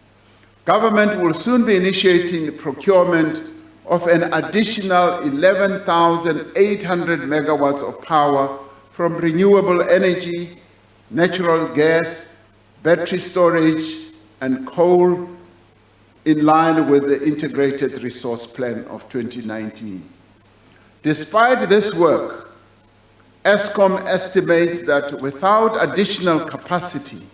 [SPEAKER 3] Government will soon be initiating the procurement of an additional 11,800 megawatts of power from renewable energy, natural gas, battery storage, and coal in line with the Integrated Resource Plan of 2019. Despite this work, Eskom estimates that without additional capacity,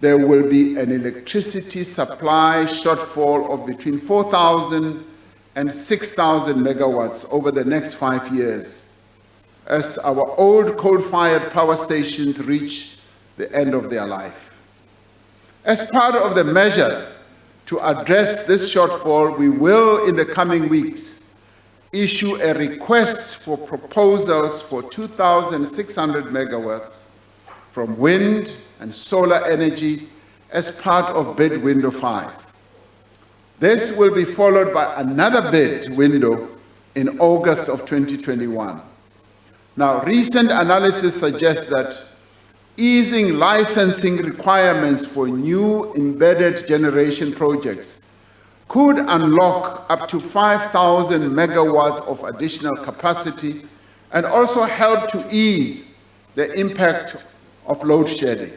[SPEAKER 3] there will be an electricity supply shortfall of between 4,000 and 6,000 megawatts over the next 5 years, as our old coal-fired power stations reach the end of their life. As part of the measures to address this shortfall, we will, in the coming weeks, issue a request for proposals for 2,600 megawatts from wind and solar energy as part of bid window 5. This will be followed by another bid window in August of 2021. Now, recent analysis suggests that easing licensing requirements for new embedded generation projects could unlock up to 5,000 megawatts of additional capacity and also help to ease the impact of load shedding.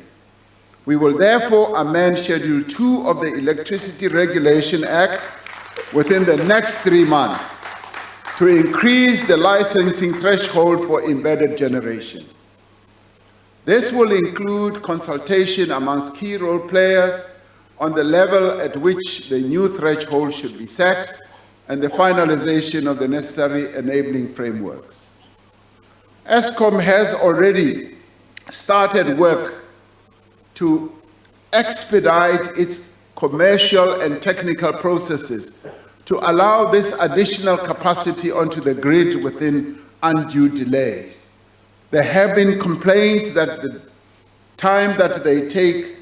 [SPEAKER 3] We will therefore amend Schedule 2 of the Electricity Regulation Act within the next 3 months to increase the licensing threshold for embedded generation. This will include consultation amongst key role players on the level at which the new threshold should be set, and the finalization of the necessary enabling frameworks. Eskom has already started work to expedite its commercial and technical processes to allow this additional capacity onto the grid within undue delays. There have been complaints that the time that they take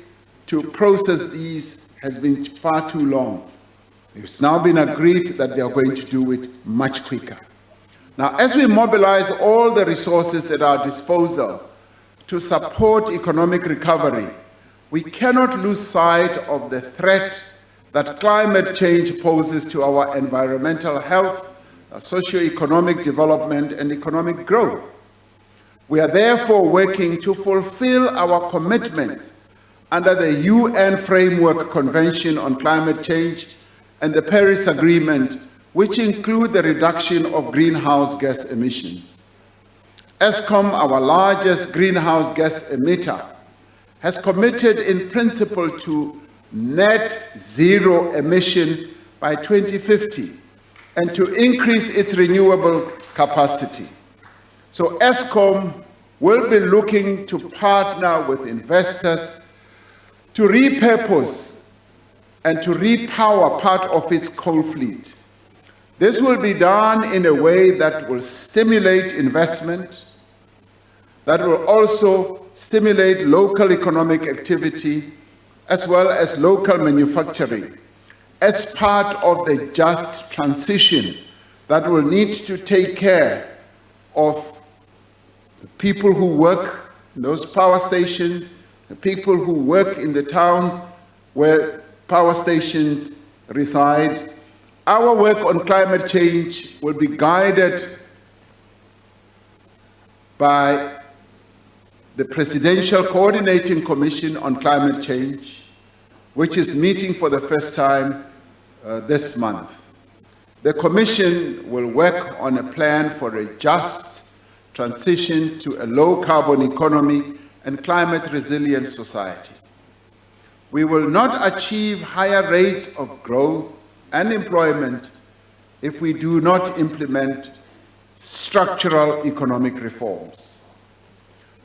[SPEAKER 3] to process these has been far too long. It's now been agreed that they are going to do it much quicker. Now, as we mobilize all the resources at our disposal to support economic recovery, we cannot lose sight of the threat that climate change poses to our environmental health, socio-economic development, and economic growth. We are therefore working to fulfill our commitments under the UN Framework Convention on Climate Change and the Paris Agreement, which include the reduction of greenhouse gas emissions. Eskom, our largest greenhouse gas emitter, has committed in principle to net zero emission by 2050 and to increase its renewable capacity. So Eskom will be looking to partner with investors to repurpose and to repower part of its coal fleet. This will be done in a way that will stimulate investment, that will also stimulate local economic activity, as well as local manufacturing, as part of the just transition that will need to take care of the people who work in those power stations, the people who work in the towns where power stations reside. Our work on climate change will be guided by the Presidential Coordinating Commission on Climate Change, which is meeting for the first time this month. The Commission will work on a plan for a just transition to a low-carbon economy and climate-resilient society. We will not achieve higher rates of growth and employment if we do not implement structural economic reforms.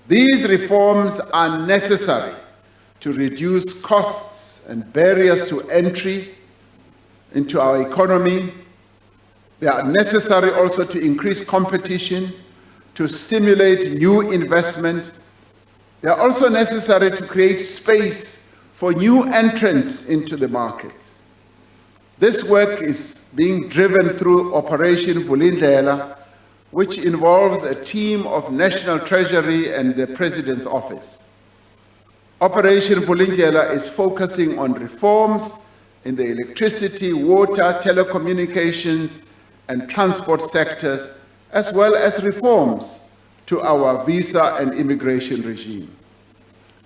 [SPEAKER 3] These reforms are necessary to reduce costs and barriers to entry into our economy. They are necessary also to increase competition, to stimulate new investment. They are also necessary to create space for new entrants into the market. This work is being driven through Operation Vulindlela, which involves a team of National Treasury and the President's Office. Operation Vulindlela is focusing on reforms in the electricity, water, telecommunications, and transport sectors, as well as reforms to our visa and immigration regime.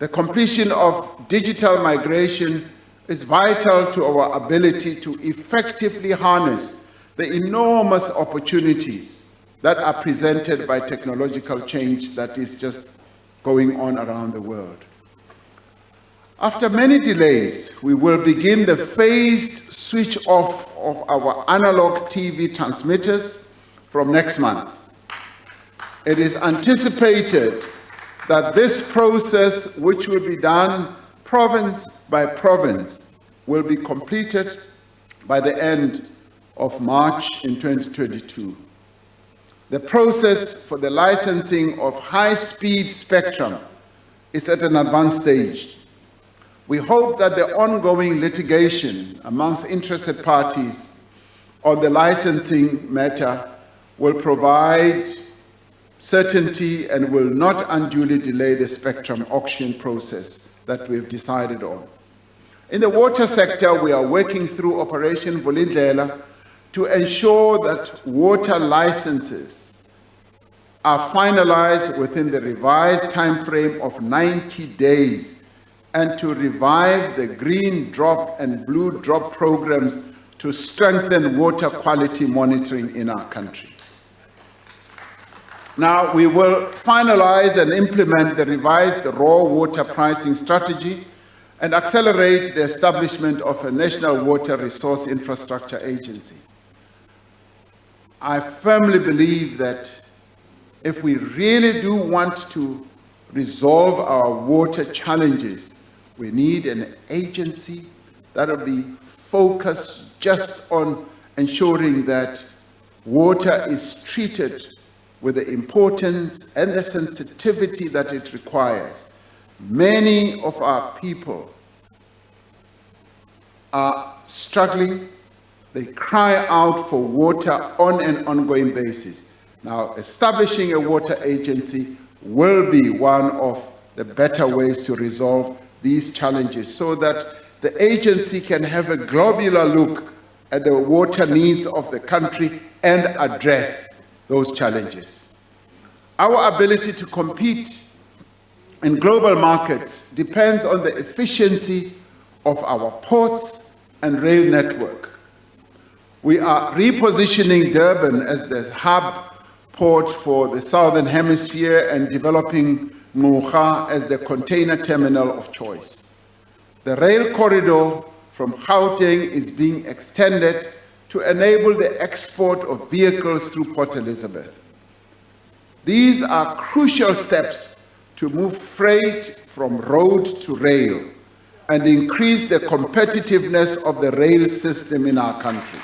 [SPEAKER 3] The completion of digital migration is vital to our ability to effectively harness the enormous opportunities that are presented by technological change that is just going on around the world. After many delays, we will begin the phased switch off of our analog TV transmitters from next month. It is anticipated that this process, which will be done province by province, will be completed by the end of March in 2022. The process for the licensing of high-speed spectrum is at an advanced stage. We hope that the ongoing litigation amongst interested parties on the licensing matter will provide certainty and will not unduly delay the spectrum auction process that we've decided on. In the water sector, we are working through Operation Vulindlela to ensure that water licenses are finalized within the revised timeframe of 90 days and to revive the green drop and blue drop programs to strengthen water quality monitoring in our country. Now, we will finalize and implement the revised raw water pricing strategy and accelerate the establishment of a national water resource infrastructure agency. I firmly believe that if we really do want to resolve our water challenges, we need an agency that will be focused just on ensuring that water is treated with the importance and the sensitivity that it requires. Many of our people are struggling. They cry out for water on an ongoing basis. Now, establishing a water agency will be one of the better ways to resolve these challenges so that the agency can have a globular look at the water needs of the country and address those challenges. Our ability to compete in global markets depends on the efficiency of our ports and rail network. We are repositioning Durban as the hub port for the Southern Hemisphere and developing Ngqura as the container terminal of choice. The rail corridor from Gauteng is being extended to enable the export of vehicles through Port Elizabeth. These are crucial steps to move freight from road to rail and increase the competitiveness of the rail system in our country.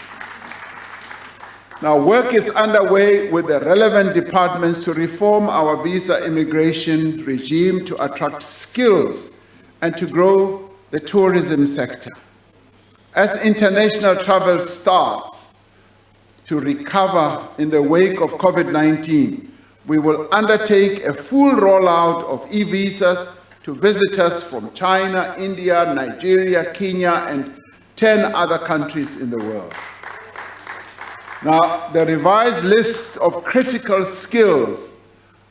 [SPEAKER 3] Now, work is underway with the relevant departments to reform our visa immigration regime to attract skills and to grow the tourism sector. As international travel starts to recover in the wake of COVID-19, we will undertake a full rollout of e-visas to visitors from China, India, Nigeria, Kenya, and 10 other countries in the world. Now, the revised list of critical skills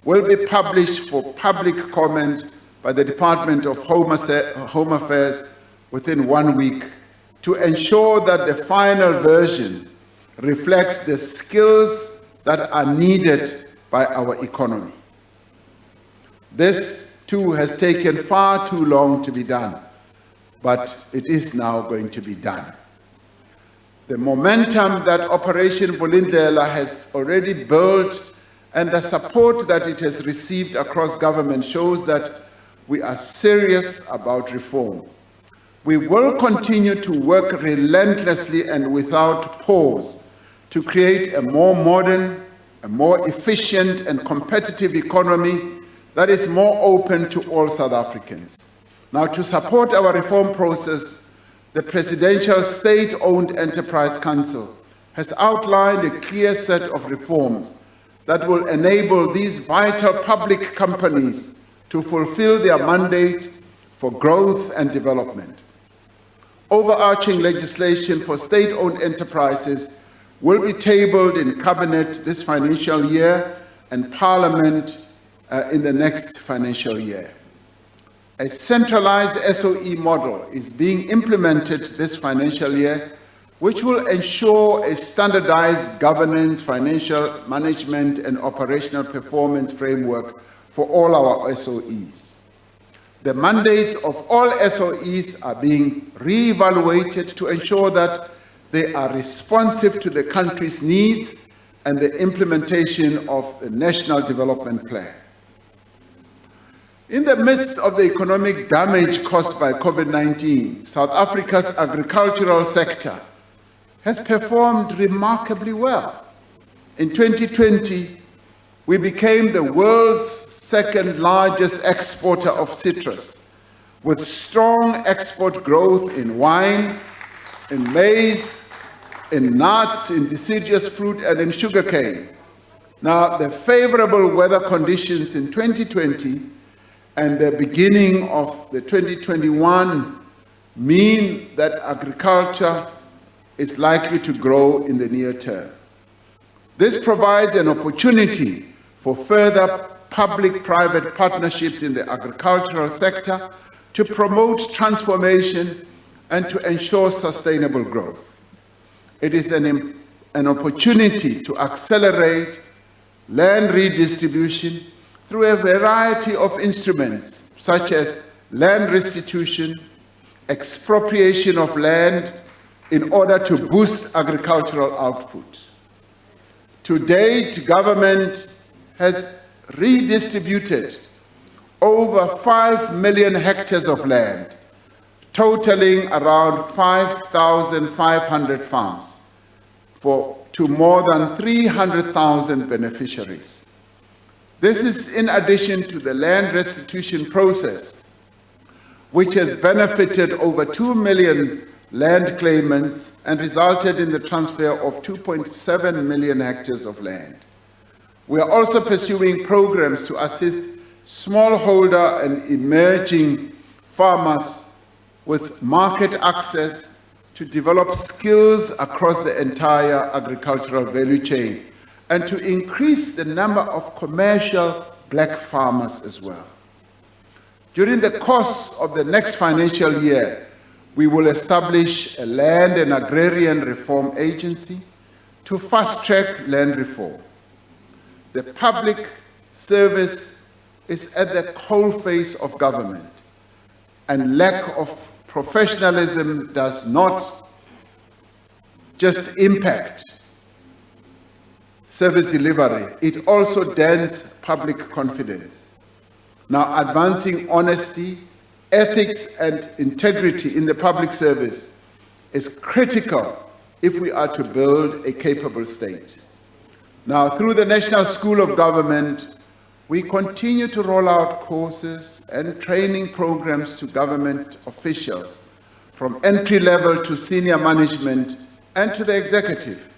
[SPEAKER 3] will be published for public comment by the Department of Home Affairs within 1 week to ensure that the final version reflects the skills that are needed by our economy. This, too, has taken far too long to be done, but it is now going to be done. The momentum that Operation Vulindlela has already built and the support that it has received across government shows that we are serious about reform. We will continue to work relentlessly and without pause to create a more modern, a more efficient and competitive economy that is more open to all South Africans. Now, to support our reform process, the Presidential State-Owned Enterprise Council has outlined a clear set of reforms that will enable these vital public companies to fulfill their mandate for growth and development. Overarching legislation for state-owned enterprises will be tabled in Cabinet this financial year and Parliament in the next financial year. A centralized SOE model is being implemented this financial year, which will ensure a standardized governance, financial management, and operational performance framework for all our SOEs. The mandates of all SOEs are being re-evaluated to ensure that they are responsive to the country's needs and the implementation of the National Development Plan. In the midst of the economic damage caused by COVID-19, South Africa's agricultural sector has performed remarkably well. In 2020, we became the world's second largest exporter of citrus, with strong export growth in wine, in maize, in nuts, in deciduous fruit, and in sugarcane. Now, the favorable weather conditions in 2020 and the beginning of the 2021 mean that agriculture is likely to grow in the near term. This provides an opportunity for further public-private partnerships in the agricultural sector to promote transformation and to ensure sustainable growth. It is an opportunity to accelerate land redistribution through a variety of instruments, such as land restitution, expropriation of land in order to boost agricultural output. To date, government has redistributed over 5 million hectares of land, totaling around 5,500 farms to more than 300,000 beneficiaries. This is in addition to the land restitution process, which has benefited over 2 million land claimants and resulted in the transfer of 2.7 million hectares of land. We are also pursuing programs to assist smallholder and emerging farmers with market access to develop skills across the entire agricultural value chain and to increase the number of commercial black farmers as well. During the course of the next financial year, we will establish a Land and Agrarian Reform Agency to fast-track land reform. The public service is at the coalface of government, and lack of professionalism does not just impact service delivery, it also dents public confidence. Now, advancing honesty, ethics, and integrity in the public service is critical if we are to build a capable state. Now, through the National School of Government, we continue to roll out courses and training programs to government officials, from entry level to senior management and to the executive.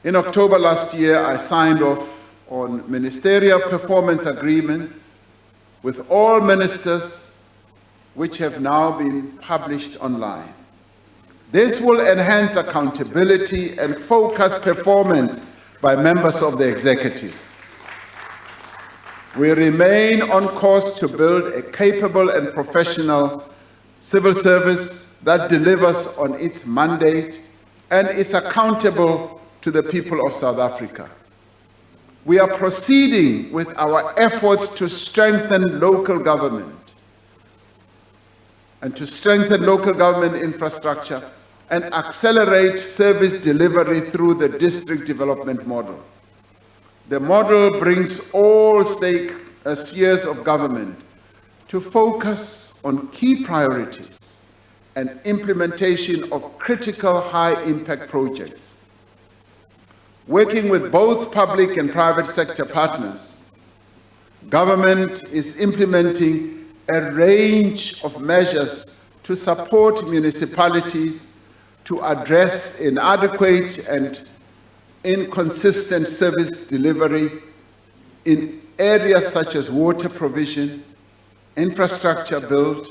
[SPEAKER 3] In October last year, I signed off on ministerial performance agreements with all ministers, which have now been published online. This will enhance accountability and focus performance by members of the executive. We remain on course to build a capable and professional civil service that delivers on its mandate and is accountable to the people of South Africa. We are proceeding with our efforts to strengthen local government and to strengthen local government infrastructure and accelerate service delivery through the district development model. The model brings all spheres of government to focus on key priorities and implementation of critical high-impact projects. Working with both public and private sector partners, government is implementing a range of measures to support municipalities to address inadequate and inconsistent service delivery in areas such as water provision, infrastructure build,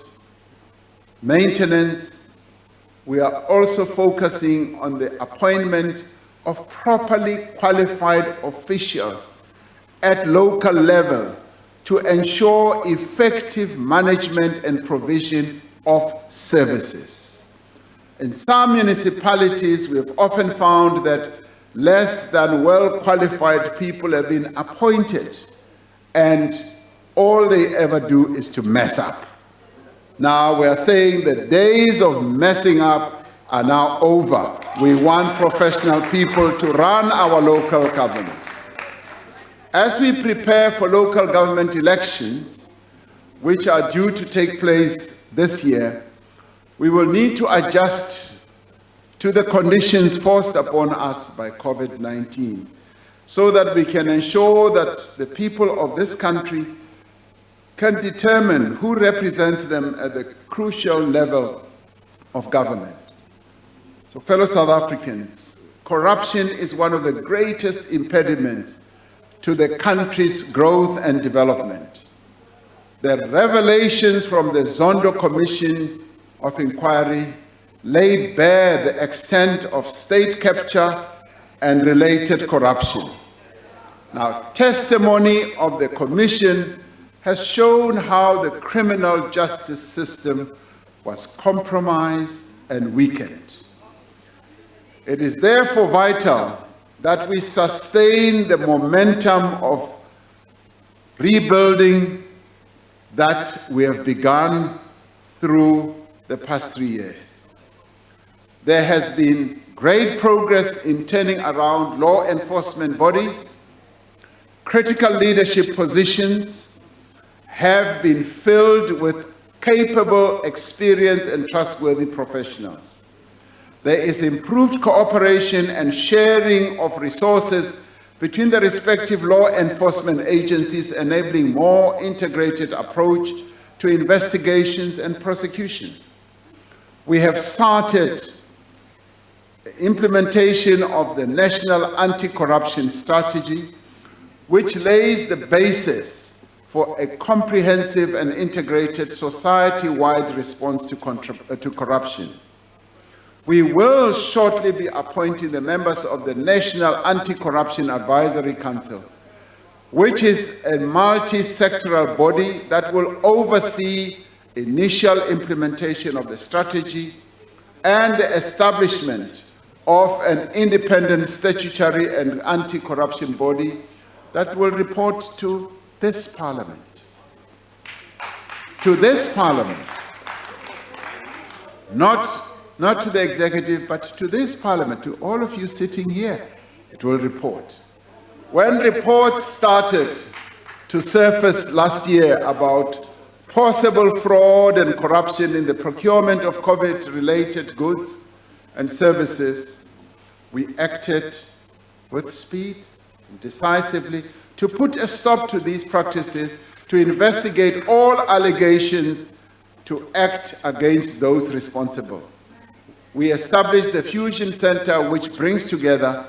[SPEAKER 3] maintenance. We are also focusing on the appointment of properly qualified officials at local level to ensure effective management and provision of services. In some municipalities, we have often found that less than well-qualified people have been appointed, and all they ever do is to mess up. Now we are saying the days of messing up are now over. We want professional people to run our local government. As we prepare for local government elections, which are due to take place this year, we will need to adjust to the conditions forced upon us by COVID-19 so that we can ensure that the people of this country can determine who represents them at the crucial level of government. So, fellow South Africans, corruption is one of the greatest impediments to the country's growth and development. The revelations from the Zondo Commission of Inquiry lay bare the extent of state capture and related corruption. Now, testimony of the Commission has shown how the criminal justice system was compromised and weakened. It is therefore vital that we sustain the momentum of rebuilding that we have begun through the past 3 years. There has been great progress in turning around law enforcement bodies. Critical leadership positions have been filled with capable, experienced, and trustworthy professionals. There is improved cooperation and sharing of resources between the respective law enforcement agencies, enabling more integrated approach to investigations and prosecutions. We have started implementation of the National Anti-Corruption Strategy, which lays the basis for a comprehensive and integrated society-wide response to corruption. We will shortly be appointing the members of the National Anti-Corruption Advisory Council, which is a multi-sectoral body that will oversee initial implementation of the strategy and the establishment of an independent statutory and anti-corruption body that will report to this Parliament. To this Parliament. Not to the executive, but to this Parliament, to all of you sitting here, it will report. When reports started to surface last year about possible fraud and corruption in the procurement of COVID-related goods and services, we acted with speed and decisively to put a stop to these practices, to investigate all allegations, to act against those responsible. We established the Fusion Center, which brings together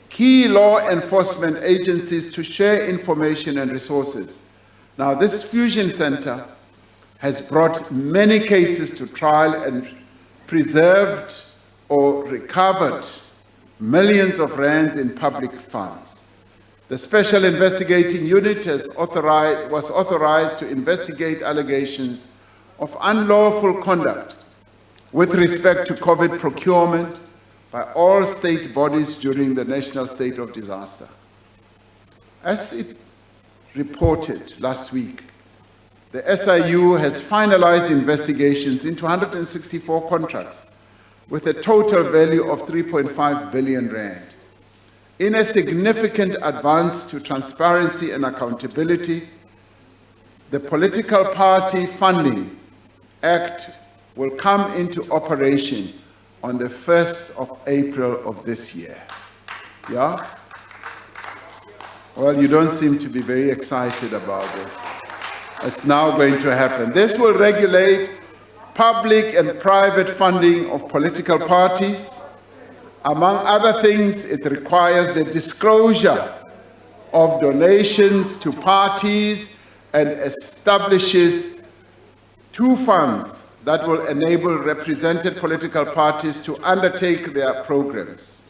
[SPEAKER 3] key law enforcement agencies to share information and resources. Now, this Fusion Center has brought many cases to trial and preserved or recovered millions of rands in public funds. The Special Investigating Unit was authorized to investigate allegations of unlawful conduct with respect to COVID procurement by all state bodies during the national state of disaster. As it reported last week, the SIU has finalized investigations into 164 contracts with a total value of 3.5 billion rand. In a significant advance to transparency and accountability, the Political Party Funding Act will come into operation on the 1st of April of this year. Yeah? Well, you don't seem to be very excited about this. It's now going to happen. This will regulate public and private funding of political parties. Among other things, it requires the disclosure of donations to parties and establishes two funds that will enable represented political parties to undertake their programs.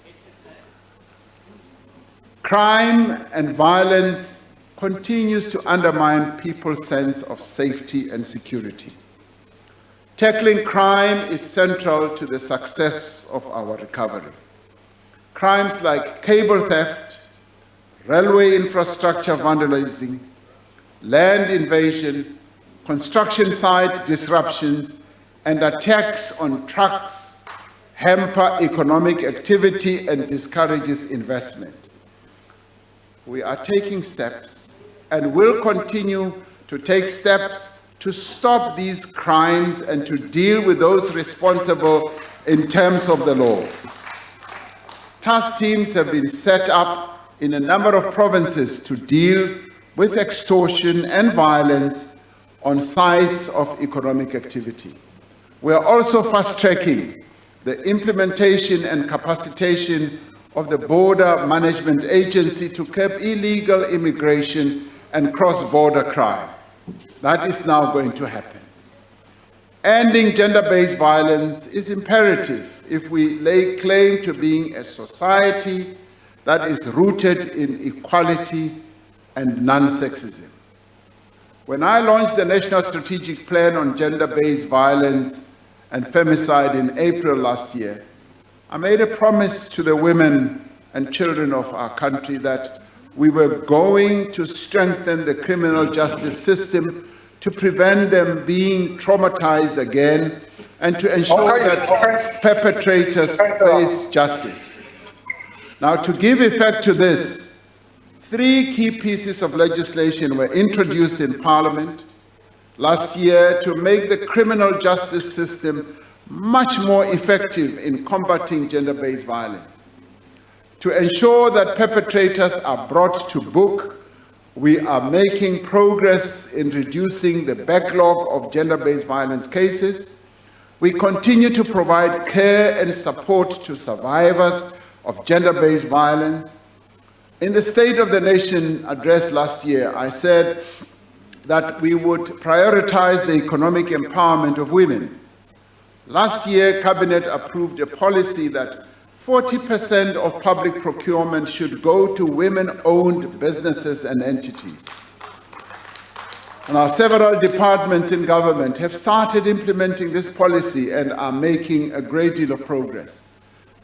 [SPEAKER 3] Crime and violence continues to undermine people's sense of safety and security. Tackling crime is central to the success of our recovery. Crimes like cable theft, railway infrastructure vandalism, land invasion, construction site disruptions, and attacks on trucks hamper economic activity and discourages investment. We are taking steps and will continue to take steps to stop these crimes and to deal with those responsible in terms of the law. Task teams have been set up in a number of provinces to deal with extortion and violence on sites of economic activity. We are also fast-tracking the implementation and capacitation of the Border Management Agency to curb illegal immigration and cross-border crime. That is now going to happen. Ending gender-based violence is imperative if we lay claim to being a society that is rooted in equality and non-sexism. When I launched the National Strategic Plan on Gender-Based Violence and Femicide in April last year, I made a promise to the women and children of our country that we were going to strengthen the criminal justice system to prevent them being traumatized again and to ensure that perpetrators face justice. Now, to give effect to this, 3 key pieces of legislation were introduced in Parliament last year to make the criminal justice system much more effective in combating gender-based violence. To ensure that perpetrators are brought to book, we are making progress in reducing the backlog of gender-based violence cases. We continue to provide care and support to survivors of gender-based violence. In the State of the Nation address last year, I said that we would prioritize the economic empowerment of women. Last year, Cabinet approved a policy that 40% of public procurement should go to women-owned businesses and entities. And our several departments in government have started implementing this policy and are making a great deal of progress.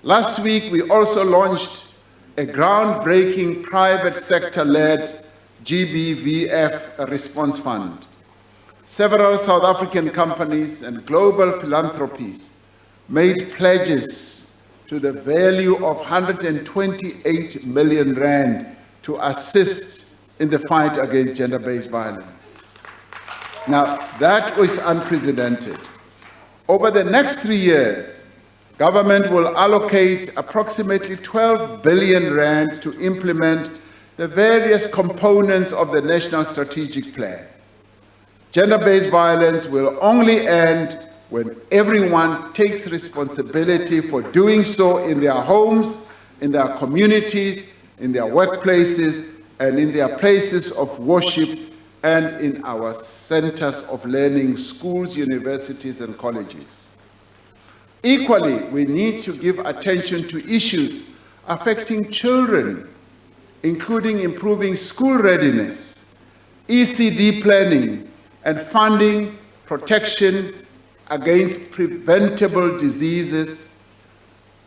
[SPEAKER 3] Last week, we also launched a groundbreaking private sector-led GBVF response fund. Several South African companies and global philanthropies made pledges to the value of 128 million rand to assist in the fight against gender-based violence. Now, that was unprecedented. Over the next 3 years, government will allocate approximately 12 billion rand to implement the various components of the National Strategic Plan. Gender-based violence will only end when everyone takes responsibility for doing so in their homes, in their communities, in their workplaces, and in their places of worship, and in our centers of learning, schools, universities, and colleges. Equally, we need to give attention to issues affecting children, including improving school readiness, ECD planning, and funding protection against preventable diseases,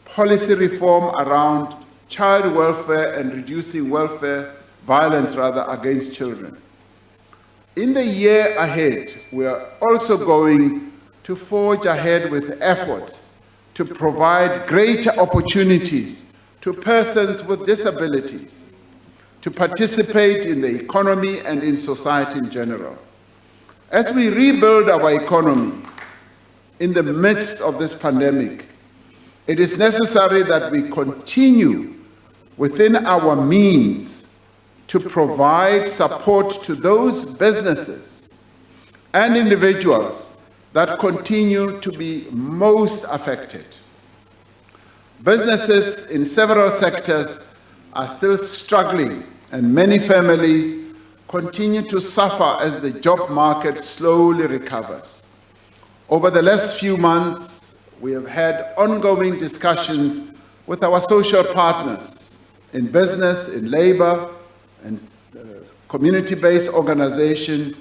[SPEAKER 3] policy reform around child welfare and reducing violence against children. In the year ahead, we are also going to forge ahead with efforts to provide greater opportunities to persons with disabilities to participate in the economy and in society in general. As we rebuild our economy in the midst of this pandemic, it is necessary that we continue within our means to provide support to those businesses and individuals that continue to be most affected. Businesses in several sectors are still struggling, and many families continue to suffer as the job market slowly recovers. Over the last few months, we have had ongoing discussions with our social partners in business, in labor, and community-based organizations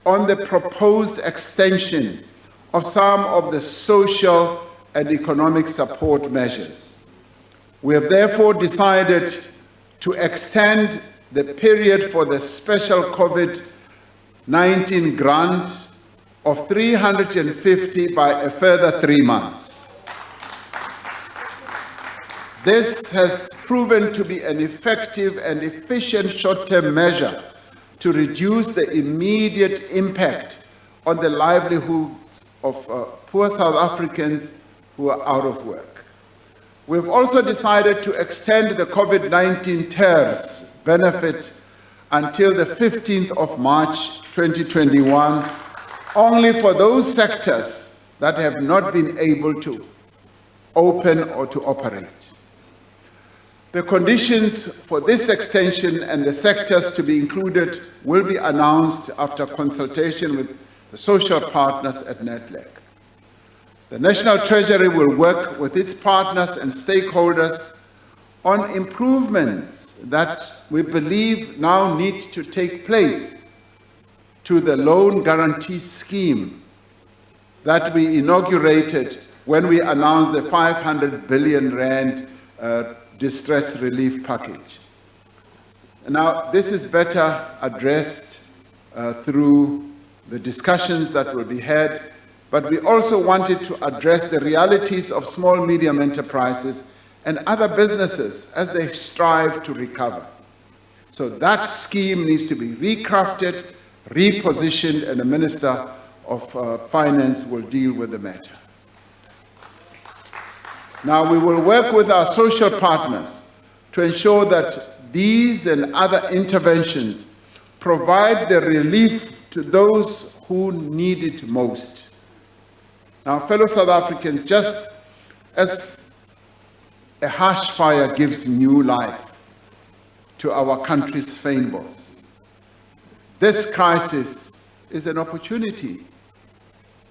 [SPEAKER 3] on the proposed extension of some of the social and economic support measures. We have therefore decided to extend the period for the special COVID-19 grant of 350 by a further 3 months. This has proven to be an effective and efficient short-term measure to reduce the immediate impact on the livelihoods of poor South Africans who are out of work. We've also decided to extend the COVID-19 TERS benefit until the 15th of March 2021, only for those sectors that have not been able to open or to operate. The conditions for this extension and the sectors to be included will be announced after consultation with the social partners at NEDLAC. The National Treasury will work with its partners and stakeholders on improvements that we believe now need to take place to the loan guarantee scheme that we inaugurated when we announced the 500 billion rand distress relief package. Now, this is better addressed through the discussions that will be had, but we also wanted to address the realities of small, medium enterprises and other businesses as they strive to recover. So that scheme needs to be recrafted, repositioned, and the Minister of Finance will deal with the matter. Now, we will work with our social partners to ensure that these and other interventions provide the relief to those who need it most. Now, fellow South Africans, just as a harsh fire gives new life to our country's fynbos, this crisis is an opportunity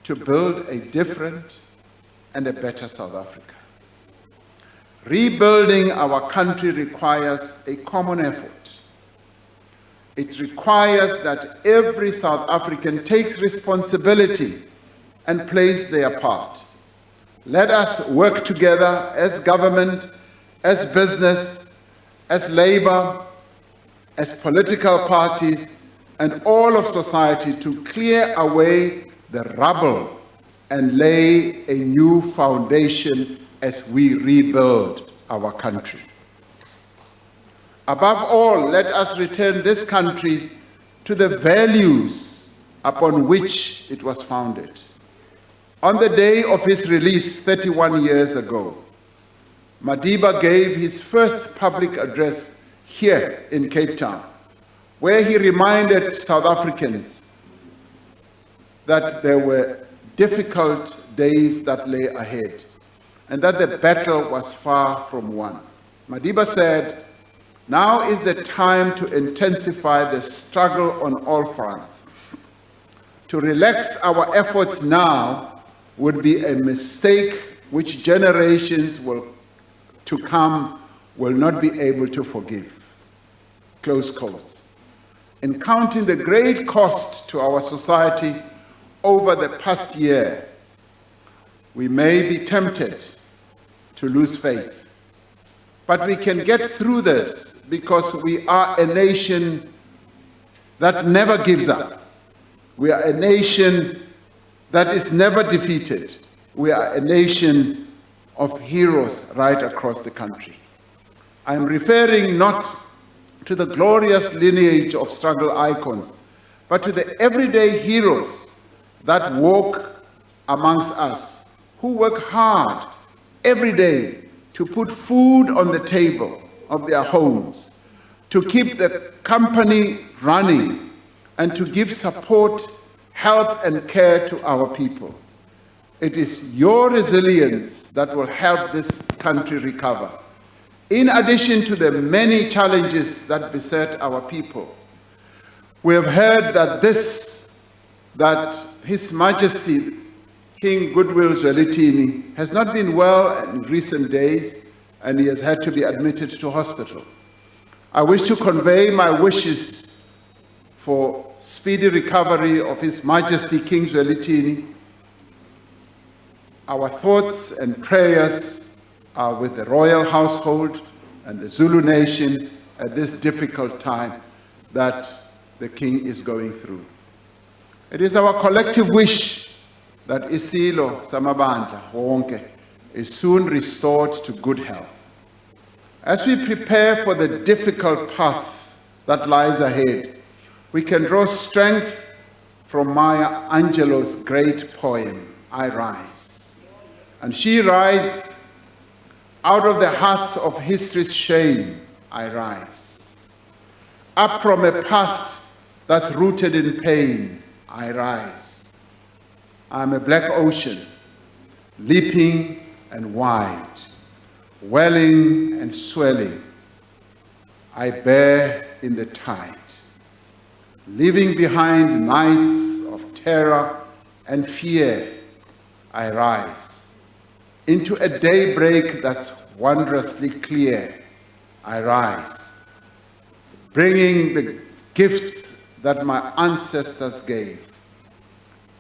[SPEAKER 3] to build a different and a better South Africa. Rebuilding our country requires a common effort. It requires that every South African takes responsibility and plays their part. Let us work together as government, as business, as labor, as political parties, and all of society to clear away the rubble and lay a new foundation as we rebuild our country. Above all, let us return this country to the values upon which it was founded. On the day of his release 31 years ago, Madiba gave his first public address here in Cape Town, where he reminded South Africans that there were difficult days that lay ahead, and that the battle was far from won. Madiba said, "Now is the time to intensify the struggle on all fronts. To relax our efforts now would be a mistake which generations to come will not be able to forgive." Close quotes. In counting the great cost to our society over the past year, we may be tempted to lose faith. But we can get through this because we are a nation that never gives up. We are a nation that is never defeated. We are a nation of heroes right across the country. I am referring not to the glorious lineage of struggle icons, but to the everyday heroes that walk amongst us, who work hard every day to put food on the table of their homes, to keep the company running, and to give support, help, and care to our people. It is your resilience that will help this country recover. In addition to the many challenges that beset our people, we have heard that His Majesty King Goodwill Zwelithini has not been well in recent days, and he has had to be admitted to hospital. I wish to convey my wishes for speedy recovery of His Majesty King Zwelithini. Our thoughts and prayers are with the royal household and the Zulu nation at this difficult time that the King is going through. It is our collective wish that Isilo Samabandla wonke is soon restored to good health. As we prepare for the difficult path that lies ahead, we can draw strength from Maya Angelou's great poem, I Rise. And she writes, out of the hearts of history's shame, I rise. Up from a past that's rooted in pain, I rise. I'm a black ocean, leaping and wide, welling and swelling. I bear in the tide, leaving behind nights of terror and fear. I rise into a daybreak that's wondrously clear. I rise, bringing the gifts that my ancestors gave.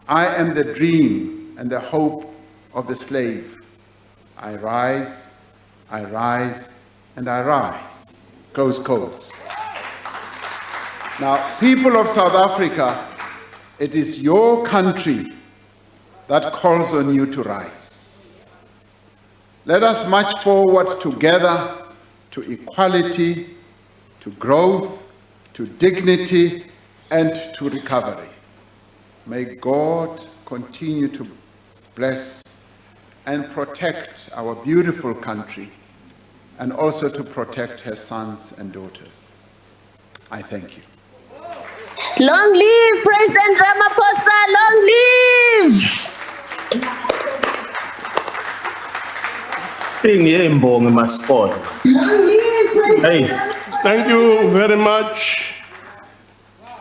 [SPEAKER 3] I am the dream and the hope of the slave. I rise, and I rise. Close quotes. Now, people of South Africa, it is your country that calls on you to rise. Let us march forward together to equality, to growth, to dignity, and to recovery. May God continue to bless and protect our beautiful country, and also to protect her sons and daughters. I thank you.
[SPEAKER 4] Long live President Ramaphosa, long live!
[SPEAKER 5] Hey, thank you very much.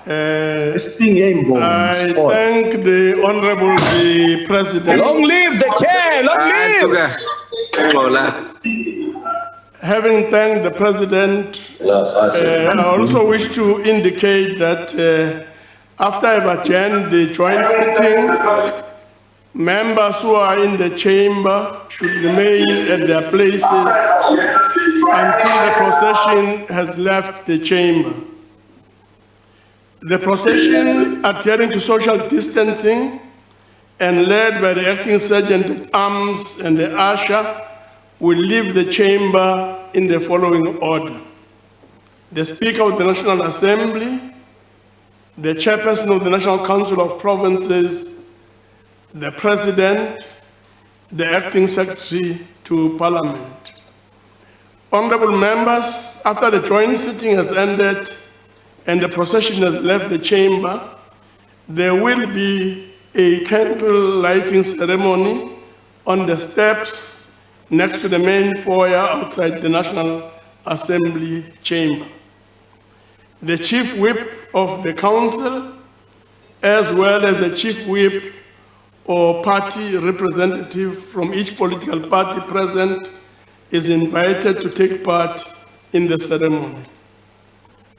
[SPEAKER 5] I thank the Honorable President.
[SPEAKER 6] Long live the chair, long live!
[SPEAKER 5] Having thanked the President, I also wish to indicate that after I've adjourned the joint sitting, members who are in the chamber should remain at their places until the procession has left the chamber. The procession, adhering to social distancing and led by the acting sergeant at arms and the usher, will leave the chamber in the following order: the Speaker of the National Assembly, the Chairperson of the National Council of Provinces, the President, the Acting Secretary to Parliament. Honorable members, after the joint sitting has ended and the procession has left the chamber, there will be a candle lighting ceremony on the steps next to the main foyer outside the National Assembly chamber. The Chief Whip of the Council, as well as a Chief Whip or party representative from each political party present, is invited to take part in the ceremony.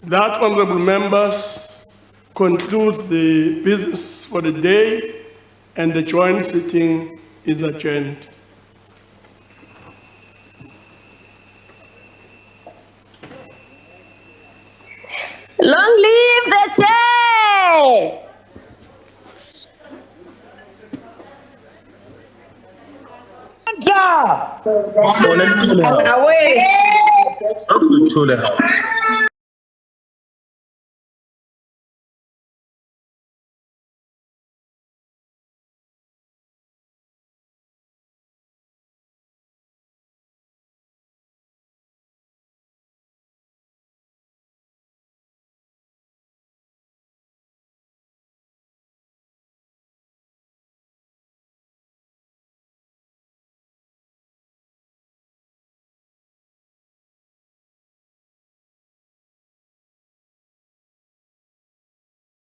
[SPEAKER 5] That, honorable members, concludes the business for the day, and the joint sitting is adjourned.
[SPEAKER 4] Long live the chair!
[SPEAKER 6] Away! Up to the house.